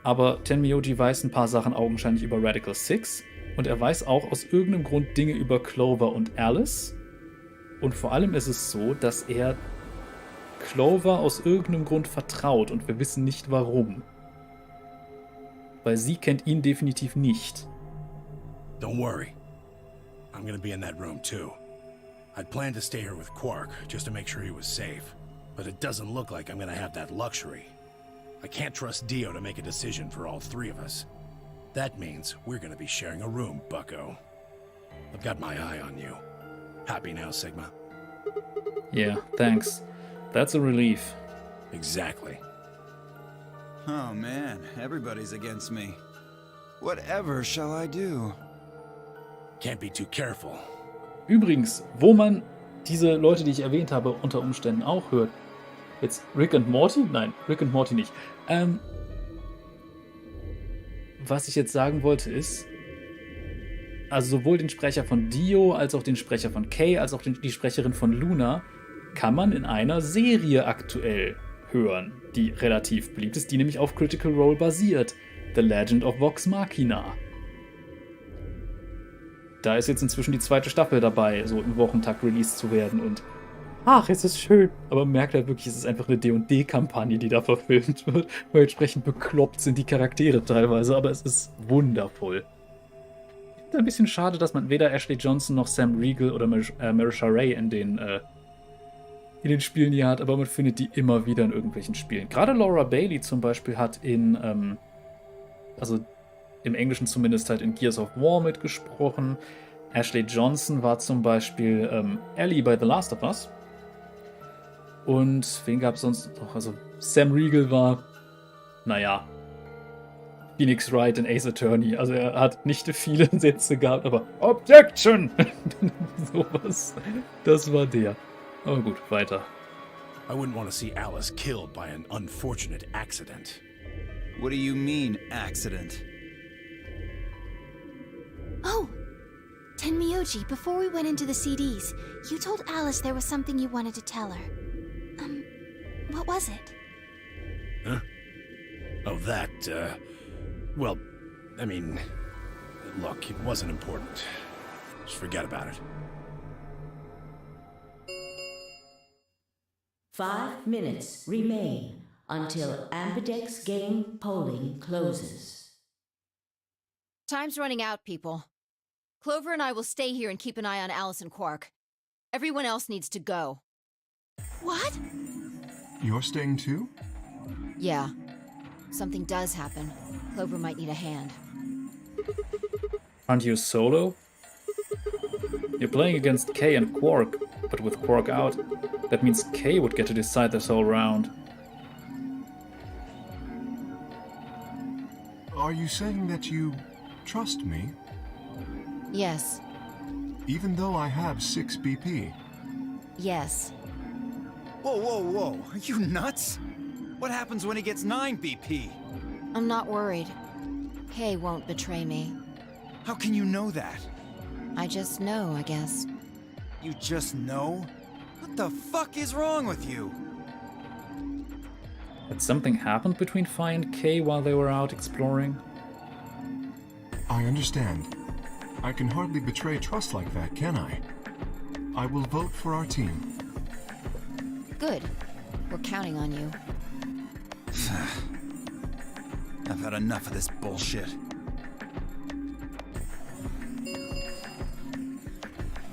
Aber Tenmyoji weiß ein paar Sachen augenscheinlich über Radical Six. Und er weiß auch aus irgendeinem Grund Dinge über Clover und Alice. Und vor allem ist es so, dass er Clover aus irgendeinem Grund vertraut. Und wir wissen nicht warum. Weil sie kennt ihn definitiv nicht. Don't worry. I'm gonna be in that room too. I'd planned to stay here with Quark, just to make sure he was safe. But it doesn't look like I'm gonna have that luxury. I can't trust Dio to make a decision for all three of us. That means we're gonna be sharing a room, bucko. I've got my eye on you. Happy now, Sigma? Yeah, thanks. That's a relief. Exactly. Oh man, everybody's against me. Whatever shall I do? Can't be too careful. Übrigens, wo man diese Leute, die ich erwähnt habe, unter Umständen auch hört. Jetzt Rick und Morty? Nein, Rick und Morty nicht. Was ich jetzt sagen wollte ist, also sowohl den Sprecher von Dio, als auch den Sprecher von Kay, als auch die Sprecherin von Luna kann man in einer Serie aktuell hören, die relativ beliebt ist, die nämlich auf Critical Role basiert. The Legend of Vox Machina. Da ist jetzt inzwischen die zweite Staffel dabei, so im Wochentakt released zu werden und ach, es ist schön. Aber man merkt halt wirklich, es ist einfach eine D&D-Kampagne, die da verfilmt wird, weil entsprechend bekloppt sind die Charaktere teilweise, aber es ist wundervoll. Ist ein bisschen schade, dass man weder Ashley Johnson noch Sam Riegel oder Marisha Ray in den Spielen hier hat, aber man findet die immer wieder in irgendwelchen Spielen. Gerade Laura Bailey zum Beispiel hat also im Englischen zumindest halt in Gears of War mitgesprochen. Ashley Johnson war zum Beispiel Ellie bei The Last of Us. Und wen gab es sonst noch? Also Sam Riegel war, naja, Phoenix Wright in Ace Attorney. Also er hat nicht viele Sätze gehabt, aber Objection! Sowas. Das war der. Aber gut, weiter. I wouldn't want to see Alice killed by an unfortunate accident. What do you mean, accident? Oh! Tenmyoji, before we went into the CDs, you told Alice there was something you wanted to tell her. What was it? Huh? Oh, that, well, I mean, look, it wasn't important. Just forget about it. 5 minutes remain until Ambidex game polling closes. Time's running out, people. Clover and I will stay here and keep an eye on Alice and Quark. Everyone else needs to go. What? You're staying too? Yeah. Something does happen. Clover might need a hand. Aren't you solo? You're playing against Kay and Quark, but with Quark out, that means Kay would get to decide this whole round. Are you saying that you trust me? Yes. Even though I have 6 BP? Yes. Whoa, whoa, whoa. Are you nuts? What happens when he gets 9 BP? I'm not worried. Kay won't betray me. How can you know that? I just know, I guess. You just know? What the fuck is wrong with you? Had something happened between Fi and Kay while they were out exploring? I understand. I can hardly betray trust like that, can I? I will vote for our team. Good. We're counting on you. I've had enough of this bullshit.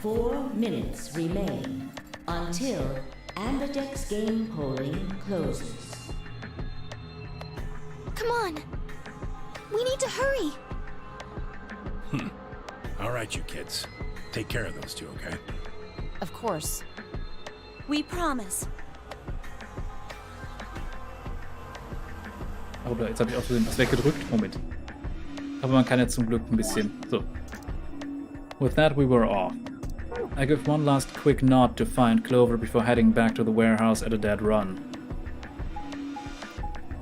4 minutes remain until Ambidex game polling closes. Come on. We need to hurry. All right, you kids. Take care of those two, okay? Of course. We promise. Aber jetzt habe ich auch gesehen, was weggedrückt. Moment. Aber man kann jetzt zum Glück ein bisschen. So. With that, we were off. I give one last quick nod to find Clover before heading back to the warehouse at a dead run.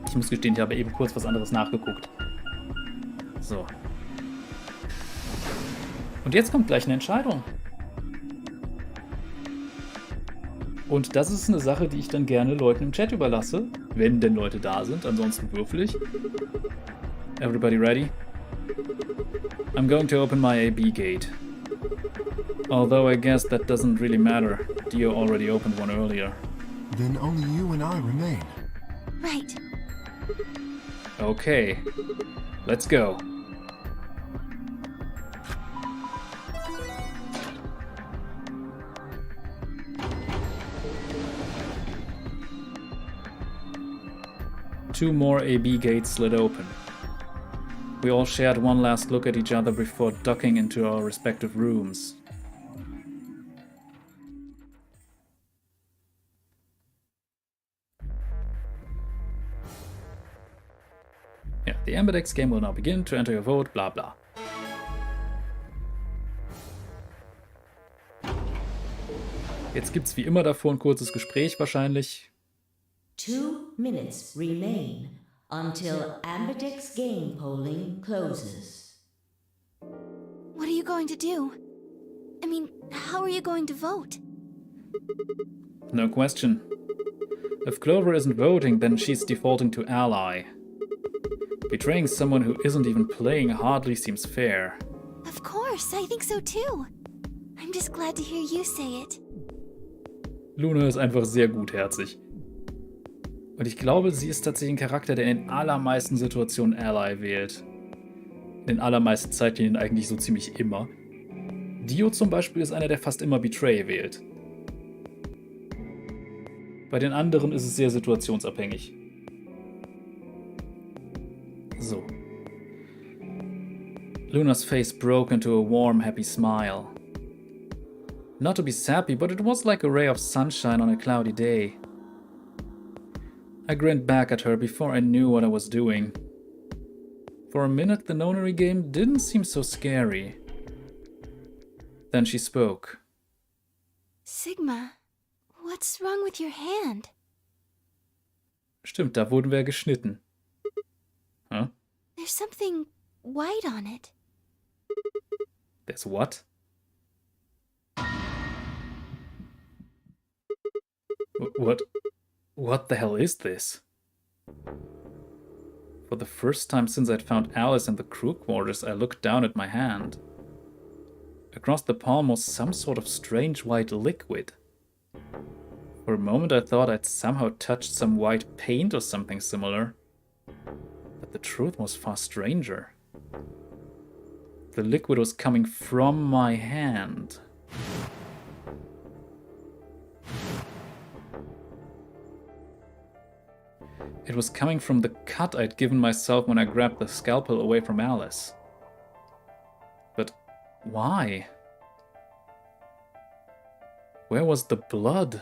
Ich muss gestehen, ich habe eben kurz was anderes nachgeguckt. So. Und jetzt kommt gleich eine Entscheidung. Und das ist eine Sache, die ich dann gerne Leuten im Chat überlasse, wenn denn Leute da sind. Ansonsten würfel ich. Everybody ready? I'm going to open my AB gate. Although I guess that doesn't really matter. Dio already opened one earlier. Then only you and I remain. Right. Okay. Let's go. Two more AB gates slid open. We all shared one last look at each other before ducking into our respective rooms. Yeah, the Ambidex game will now begin. To enter your vote, bla bla. Jetzt gibt's wie immer davor ein kurzes Gespräch wahrscheinlich. 2 minutes remain until Ambidex game polling closes. What are you going to do? I mean, how are you going to vote? No question. If Clover isn't voting, then she's defaulting to ally. Betraying someone who isn't even playing hardly seems fair. Of course, I think so too. I'm just glad to hear you say it. Luna ist einfach sehr gutherzig. Und ich glaube, sie ist tatsächlich ein Charakter, der in den allermeisten Situationen Ally wählt. In den allermeisten Zeitlinien eigentlich so ziemlich immer. Dio zum Beispiel ist einer, der fast immer Betray wählt. Bei den anderen ist es sehr situationsabhängig. So. Luna's face broke into a warm, happy smile. Not to be sappy, but it was like a ray of sunshine on a cloudy day. I grinned back at her before I knew what I was doing. For a minute, the nonary game didn't seem so scary. Then she spoke. Sigma, what's wrong with your hand? Stimmt, da wurden wir geschnitten. Huh? There's something white on it. There's what? What the hell is this? For the first time since I'd found Alice in the crew quarters, I looked down at my hand. Across the palm was some sort of strange white liquid. For a moment I thought I'd somehow touched some white paint or something similar. But the truth was far stranger. The liquid was coming from my hand. It was coming from the cut I'd given myself when I grabbed the scalpel away from Alice. But why? Where was the blood?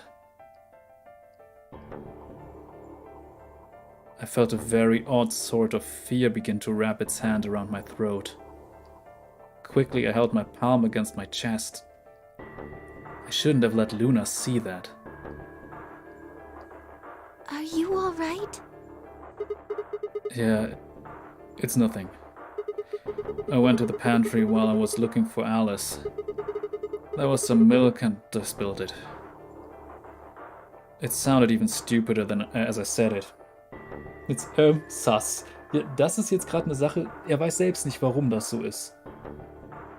I felt a very odd sort of fear begin to wrap its hand around my throat. Quickly I held my palm against my chest. I shouldn't have let Luna see that. Are you all right? Yeah, it's nothing. I went to the pantry while I was looking for Alice. There was some milk and I spilled it. It sounded even stupider than as I said it. It's sus. Ja, das ist jetzt gerade eine Sache, er weiß selbst nicht, warum das so ist.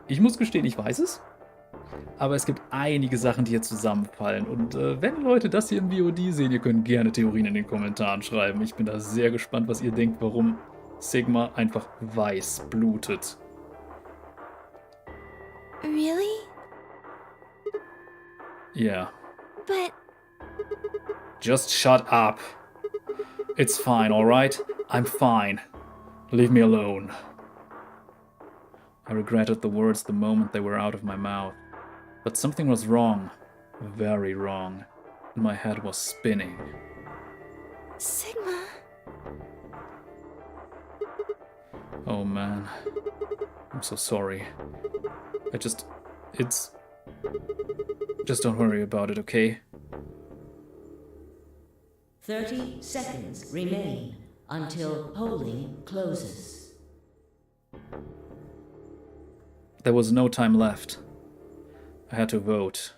Ich muss gestehen, ich weiß es. Aber es gibt einige Sachen, die hier zusammenfallen. Und wenn Leute das hier im VOD sehen, ihr könnt gerne Theorien in den Kommentaren schreiben. Ich bin da sehr gespannt, was ihr denkt, warum Sigma einfach weiß blutet. Really? Yeah. But Just shut up. It's fine, alright? I'm fine. Leave me alone. I regretted the words the moment they were out of my mouth. But something was wrong. Very wrong. And my head was spinning. Sigma... Oh man. I'm so sorry. Just don't worry about it, okay? 30 seconds remain until polling closes. There was no time left. I had to vote.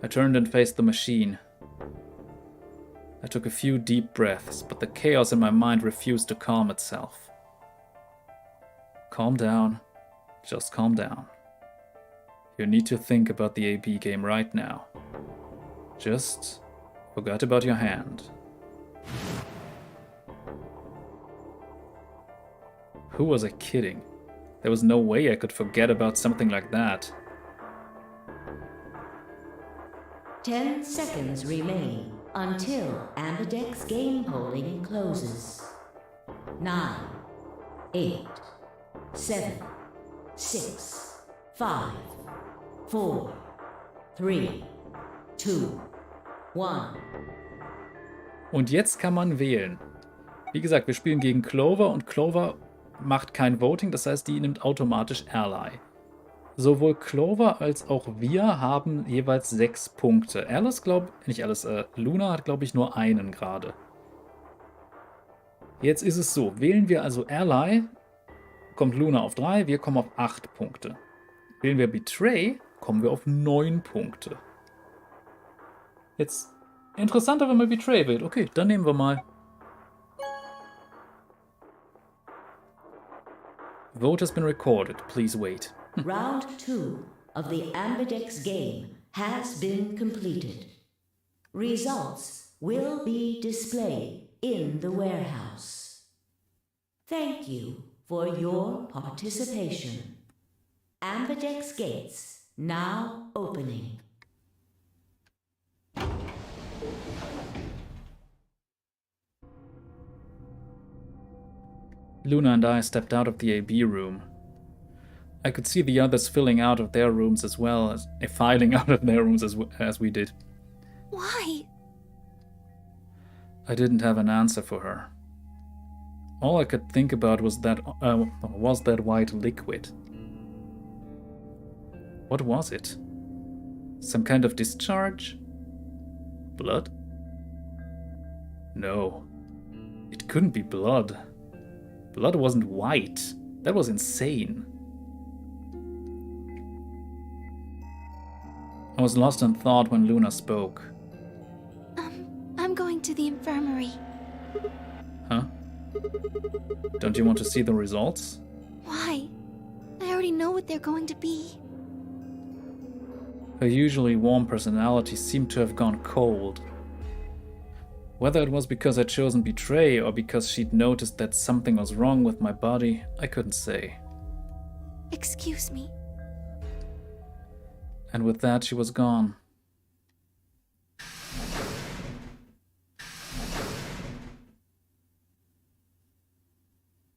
I turned and faced the machine. I took a few deep breaths, but the chaos in my mind refused to calm itself. Calm down. Just calm down. You need to think about the AB game right now. Just forget about your hand. Who was I kidding? There was no way I could forget about something like that. 10 seconds remain until Ambidex game polling closes. 9, 8, 7, 6, 5, 4, 3, 2, 1. Und jetzt kann man wählen. Wie gesagt, wir spielen gegen Clover und Clover macht kein Voting, das heißt, die nimmt automatisch Ally. Sowohl Clover als auch wir haben jeweils 6 Punkte. Luna hat, glaube ich, nur einen gerade. Jetzt ist es so, wählen wir also Ally, kommt Luna auf 3, wir kommen auf 8 Punkte. Wählen wir Betray, kommen wir auf 9 Punkte. Jetzt interessanter, wenn man Betray wählt. Okay, dann nehmen wir mal. Vote has been recorded. Please wait. Round 2 of the Ambidex game has been completed. Results will be displayed in the warehouse. Thank you for your participation. Ambidex gates now opening. Luna and I stepped out of the AB room. I could see the others filing out of their rooms as we did. why? I didn't have an answer for her. All I could think about was that white liquid. What was it? Some kind of discharge? Blood? No. It couldn't be blood. Blood wasn't white. That was insane. I was lost in thought when Luna spoke. I'm going to the infirmary. Huh? Don't you want to see the results? Why? I already know what they're going to be. Her usually warm personality seemed to have gone cold. Whether it was because I'd chosen Betray or because she'd noticed that something was wrong with my body, I couldn't say. Excuse me. And with that, she was gone.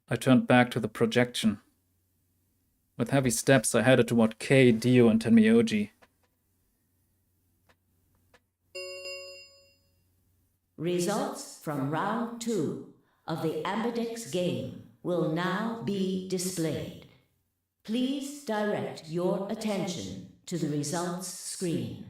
I turned back to the projection. With heavy steps, I headed toward Kei, Dio, and Tenmyoji. Results from round 2 of the Ambidex game will now be displayed. Please direct your attention to the results screen.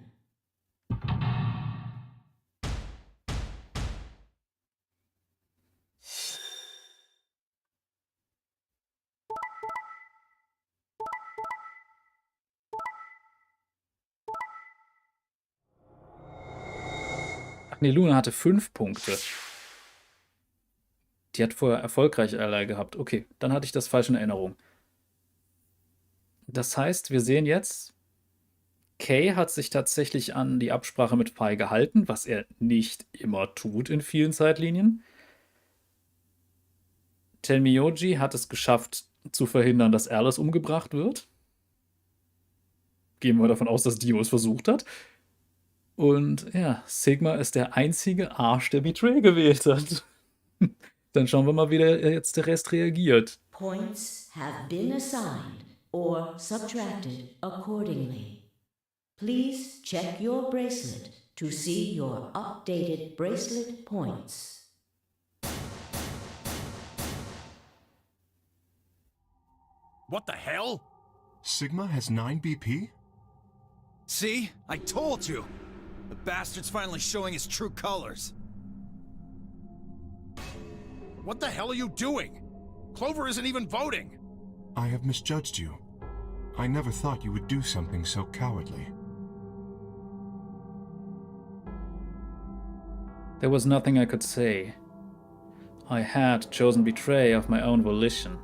Ach nee, Luna hatte 5 Punkte. Die hat vorher erfolgreich Ally gehabt. Okay, dann hatte ich das falsch in Erinnerung. Das heißt, wir sehen jetzt, Kay hat sich tatsächlich an die Absprache mit Pi gehalten, was er nicht immer tut in vielen Zeitlinien. Tenmyoji hat es geschafft, zu verhindern, dass Alice umgebracht wird. Gehen wir davon aus, dass Dio es versucht hat. Und ja, Sigma ist der einzige Arsch, der Betray gewählt hat. Dann schauen wir mal, wie jetzt der Rest reagiert. Points have been assigned or subtracted accordingly. Please check your bracelet to see your updated bracelet points. What the hell? Sigma has 9 BP? See? I told you! The bastard's finally showing his true colors. What the hell are you doing? Clover isn't even voting. I have misjudged you. I never thought you would do something so cowardly. There was nothing I could say. I had chosen Betray of my own volition.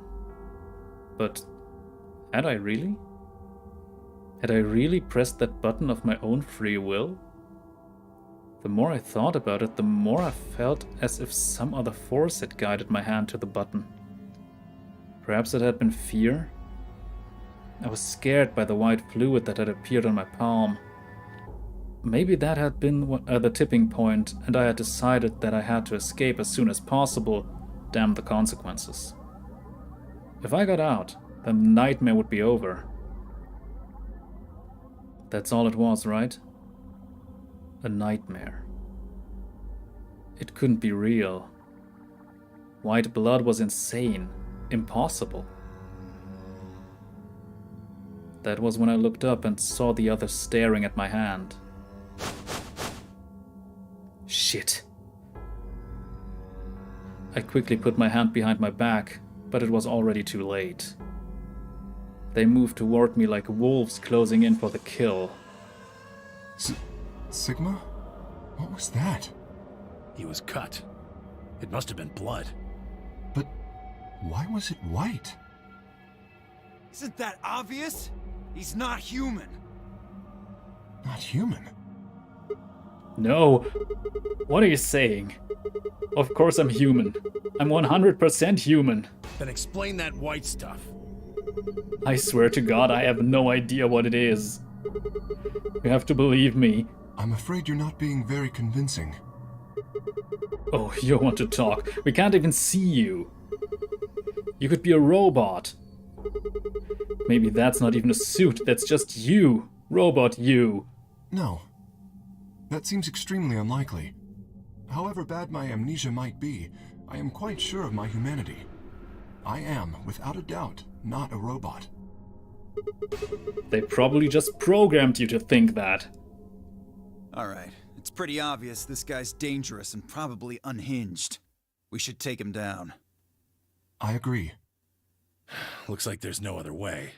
But had I really? Had I really pressed that button of my own free will? The more I thought about it, the more I felt as if some other force had guided my hand to the button. Perhaps it had been fear? I was scared by the white fluid that had appeared on my palm. Maybe that had been the tipping point, and I had decided that I had to escape as soon as possible, damn the consequences. If I got out, then the nightmare would be over. That's all it was, right? A nightmare. It couldn't be real. White blood was insane, impossible. That was when I looked up and saw the others staring at my hand. Shit. I quickly put my hand behind my back, but it was already too late. They moved toward me like wolves closing in for the kill. Sigma? What was that? He was cut. It must have been blood. But why was it white? Isn't that obvious? He's not human. Not human? No. What are you saying? Of course I'm human. I'm 100% human. Then explain that white stuff. I swear to God, I have no idea what it is. You have to believe me. I'm afraid you're not being very convincing. Oh, you want to talk. We can't even see you. You could be a robot. Maybe that's not even a suit, that's just you. Robot you. No. That seems extremely unlikely. However bad my amnesia might be, I am quite sure of my humanity. I am, without a doubt, not a robot. They probably just programmed you to think that. Alright, it's pretty obvious this guy's dangerous and probably unhinged. We should take him down. I agree. Looks like there's no other way.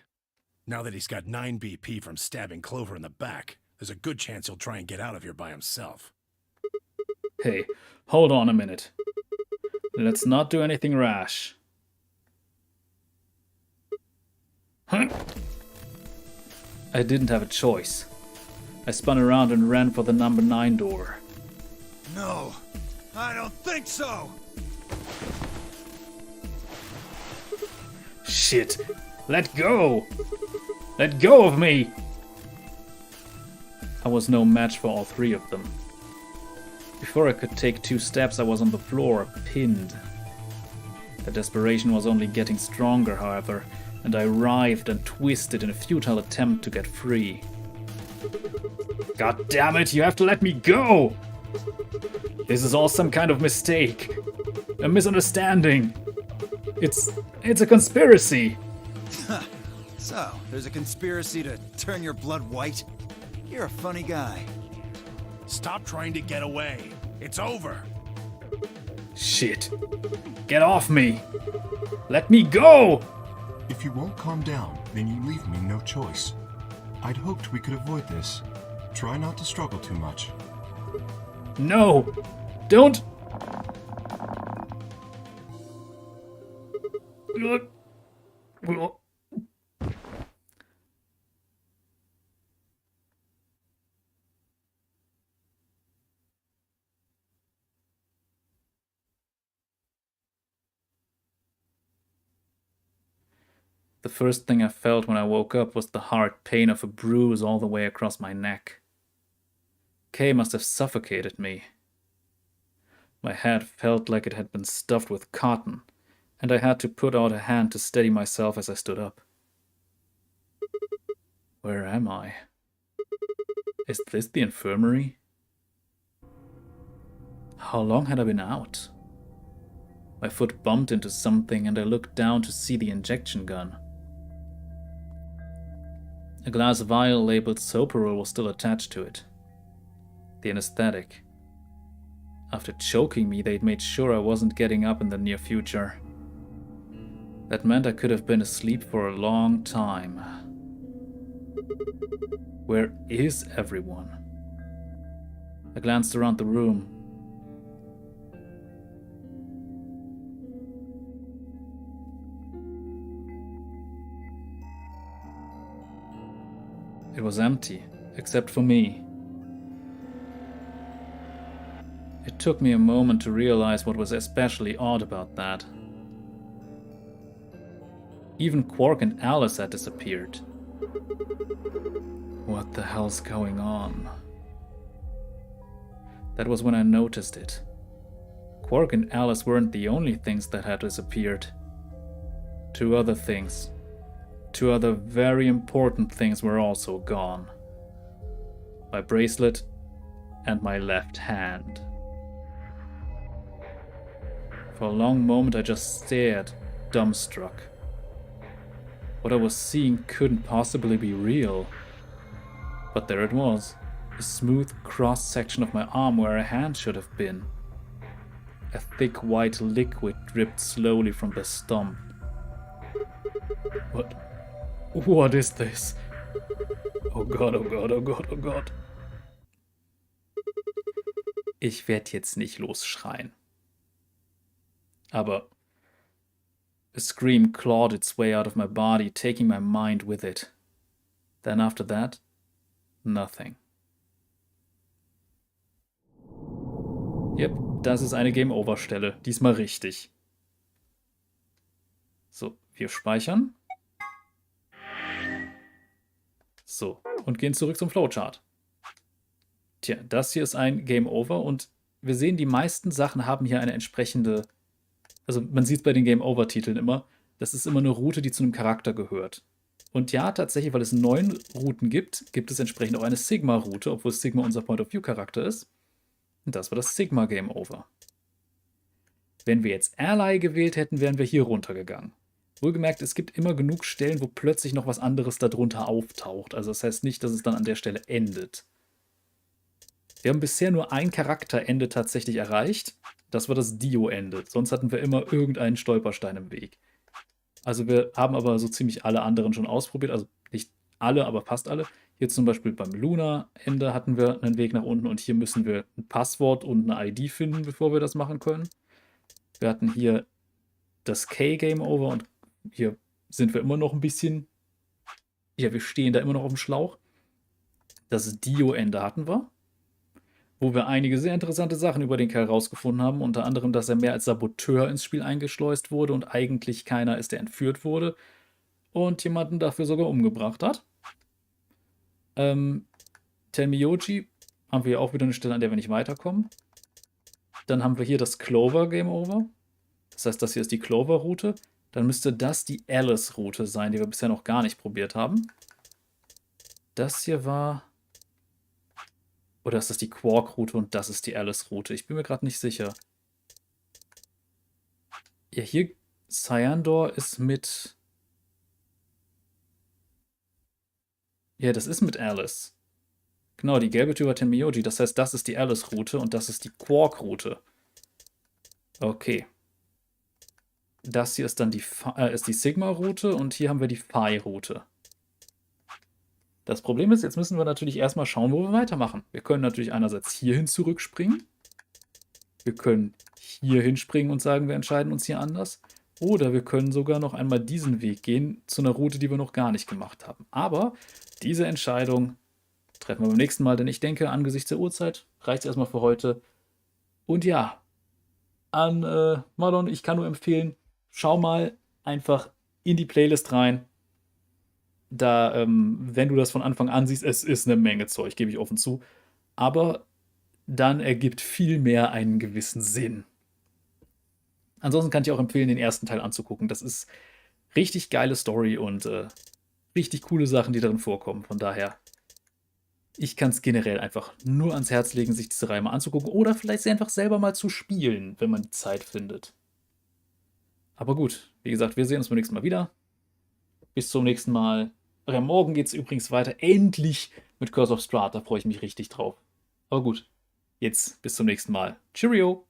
Now that he's got 9 BP from stabbing Clover in the back, there's a good chance he'll try and get out of here by himself. Hey, hold on a minute. Let's not do anything rash. Huh? I didn't have a choice. I spun around and ran for the number 9 door. No, I don't think so! Shit! Let go! Let go of me! I was no match for all 3 of them. Before I could take 2 steps, I was on the floor, pinned. The desperation was only getting stronger, however, and I writhed and twisted in a futile attempt to get free. God damn it, you have to let me go! This is all some kind of mistake. A misunderstanding. It's a conspiracy. So, there's a conspiracy to turn your blood white? You're a funny guy. Stop trying to get away. It's over. Shit. Get off me. Let me go! If you won't calm down, then you leave me no choice. I'd hoped we could avoid this. Try not to struggle too much. No! Don't! The first thing I felt when I woke up was the hard pain of a bruise all the way across my neck. K must have suffocated me. My head felt like it had been stuffed with cotton, and I had to put out a hand to steady myself as I stood up. Where am I? Is this the infirmary? How long had I been out? My foot bumped into something and I looked down to see the injection gun. A glass vial labeled Soperol was still attached to it. The anesthetic. After choking me, they'd made sure I wasn't getting up in the near future. That meant I could have been asleep for a long time. Where is everyone? I glanced around the room. It was empty, except for me. It took me a moment to realize what was especially odd about that. Even Quark and Alice had disappeared. What the hell's going on? That was when I noticed it. Quark and Alice weren't the only things that had disappeared. Two other things. Two other very important things were also gone. My bracelet and my left hand. For a long moment I just stared, dumbstruck. What I was seeing couldn't possibly be real. But there it was, a smooth cross-section of my arm where a hand should have been. A thick white liquid dripped slowly from the stump. What is this? Oh Gott, oh Gott, oh Gott, oh Gott. Ich werde jetzt nicht losschreien. Aber a scream clawed its way out of my body, taking my mind with it. Then after that, nothing. Yep, das ist eine Game-Over-Stelle. Diesmal richtig. So, wir speichern. So, und gehen zurück zum Flowchart. Tja, das hier ist ein Game Over und wir sehen, die meisten Sachen haben hier eine entsprechende, also man sieht es bei den Game Over Titeln immer, das ist immer eine Route, die zu einem Charakter gehört. Und ja, tatsächlich, weil es 9 Routen gibt, gibt es entsprechend auch eine Sigma-Route, obwohl Sigma unser Point-of-View-Charakter ist. Und das war das Sigma Game Over. Wenn wir jetzt Ally gewählt hätten, wären wir hier runtergegangen. Wohlgemerkt, es gibt immer genug Stellen, wo plötzlich noch was anderes darunter auftaucht. Also das heißt nicht, dass es dann an der Stelle endet. Wir haben bisher nur ein Charakterende tatsächlich erreicht. Das war das Dio-Ende. Sonst hatten wir immer irgendeinen Stolperstein im Weg. Also wir haben aber so ziemlich alle anderen schon ausprobiert. Also nicht alle, aber fast alle. Hier zum Beispiel beim Luna-Ende hatten wir einen Weg nach unten und hier müssen wir ein Passwort und eine ID finden, bevor wir das machen können. Wir hatten hier das K-Game Over und hier sind wir immer noch ein bisschen, ja, wir stehen da immer noch auf dem Schlauch. Das Dio-Ende hatten wir, wo wir einige sehr interessante Sachen über den Kerl rausgefunden haben, unter anderem, dass er mehr als Saboteur ins Spiel eingeschleust wurde und eigentlich keiner ist, der entführt wurde und jemanden dafür sogar umgebracht hat. Tenmyoji haben wir auch wieder eine Stelle, an der wir nicht weiterkommen. Dann haben wir hier das Clover Game Over. Das heißt, das hier ist die Clover-Route. Dann müsste das die Alice-Route sein, die wir bisher noch gar nicht probiert haben. Das hier war... Oder ist das die Quark-Route und das ist die Alice-Route? Ich bin mir gerade nicht sicher. Ja, hier Cyandor ist mit... Ja, das ist mit Alice. Genau, die gelbe Tür war Tenmyoji. Das heißt, das ist die Alice-Route und das ist die Quark-Route. Okay. Das hier ist dann die Sigma-Route und hier haben wir die Phi-Route. Das Problem ist, jetzt müssen wir natürlich erstmal schauen, wo wir weitermachen. Wir können natürlich einerseits hierhin zurückspringen. Wir können hier hinspringen und sagen, wir entscheiden uns hier anders. Oder wir können sogar noch einmal diesen Weg gehen zu einer Route, die wir noch gar nicht gemacht haben. Aber diese Entscheidung treffen wir beim nächsten Mal, denn ich denke, angesichts der Uhrzeit reicht es erstmal für heute. Und ja, an Marlon, ich kann nur empfehlen, schau mal einfach in die Playlist rein. Da, wenn du das von Anfang an siehst, es ist eine Menge Zeug, gebe ich offen zu. aber dann ergibt viel mehr einen gewissen Sinn. Ansonsten kann ich auch empfehlen, den ersten Teil anzugucken. Das ist richtig geile Story und richtig coole Sachen, die darin vorkommen. Von daher, ich kann es generell einfach nur ans Herz legen, sich diese Reihe mal anzugucken oder vielleicht sie einfach selber mal zu spielen, wenn man die Zeit findet. Aber gut, wie gesagt, wir sehen uns beim nächsten Mal wieder. Bis zum nächsten Mal. Ach ja, morgen geht es übrigens weiter. Endlich mit Curse of Strahd. Da freue ich mich richtig drauf. Aber gut, jetzt bis zum nächsten Mal. Cheerio!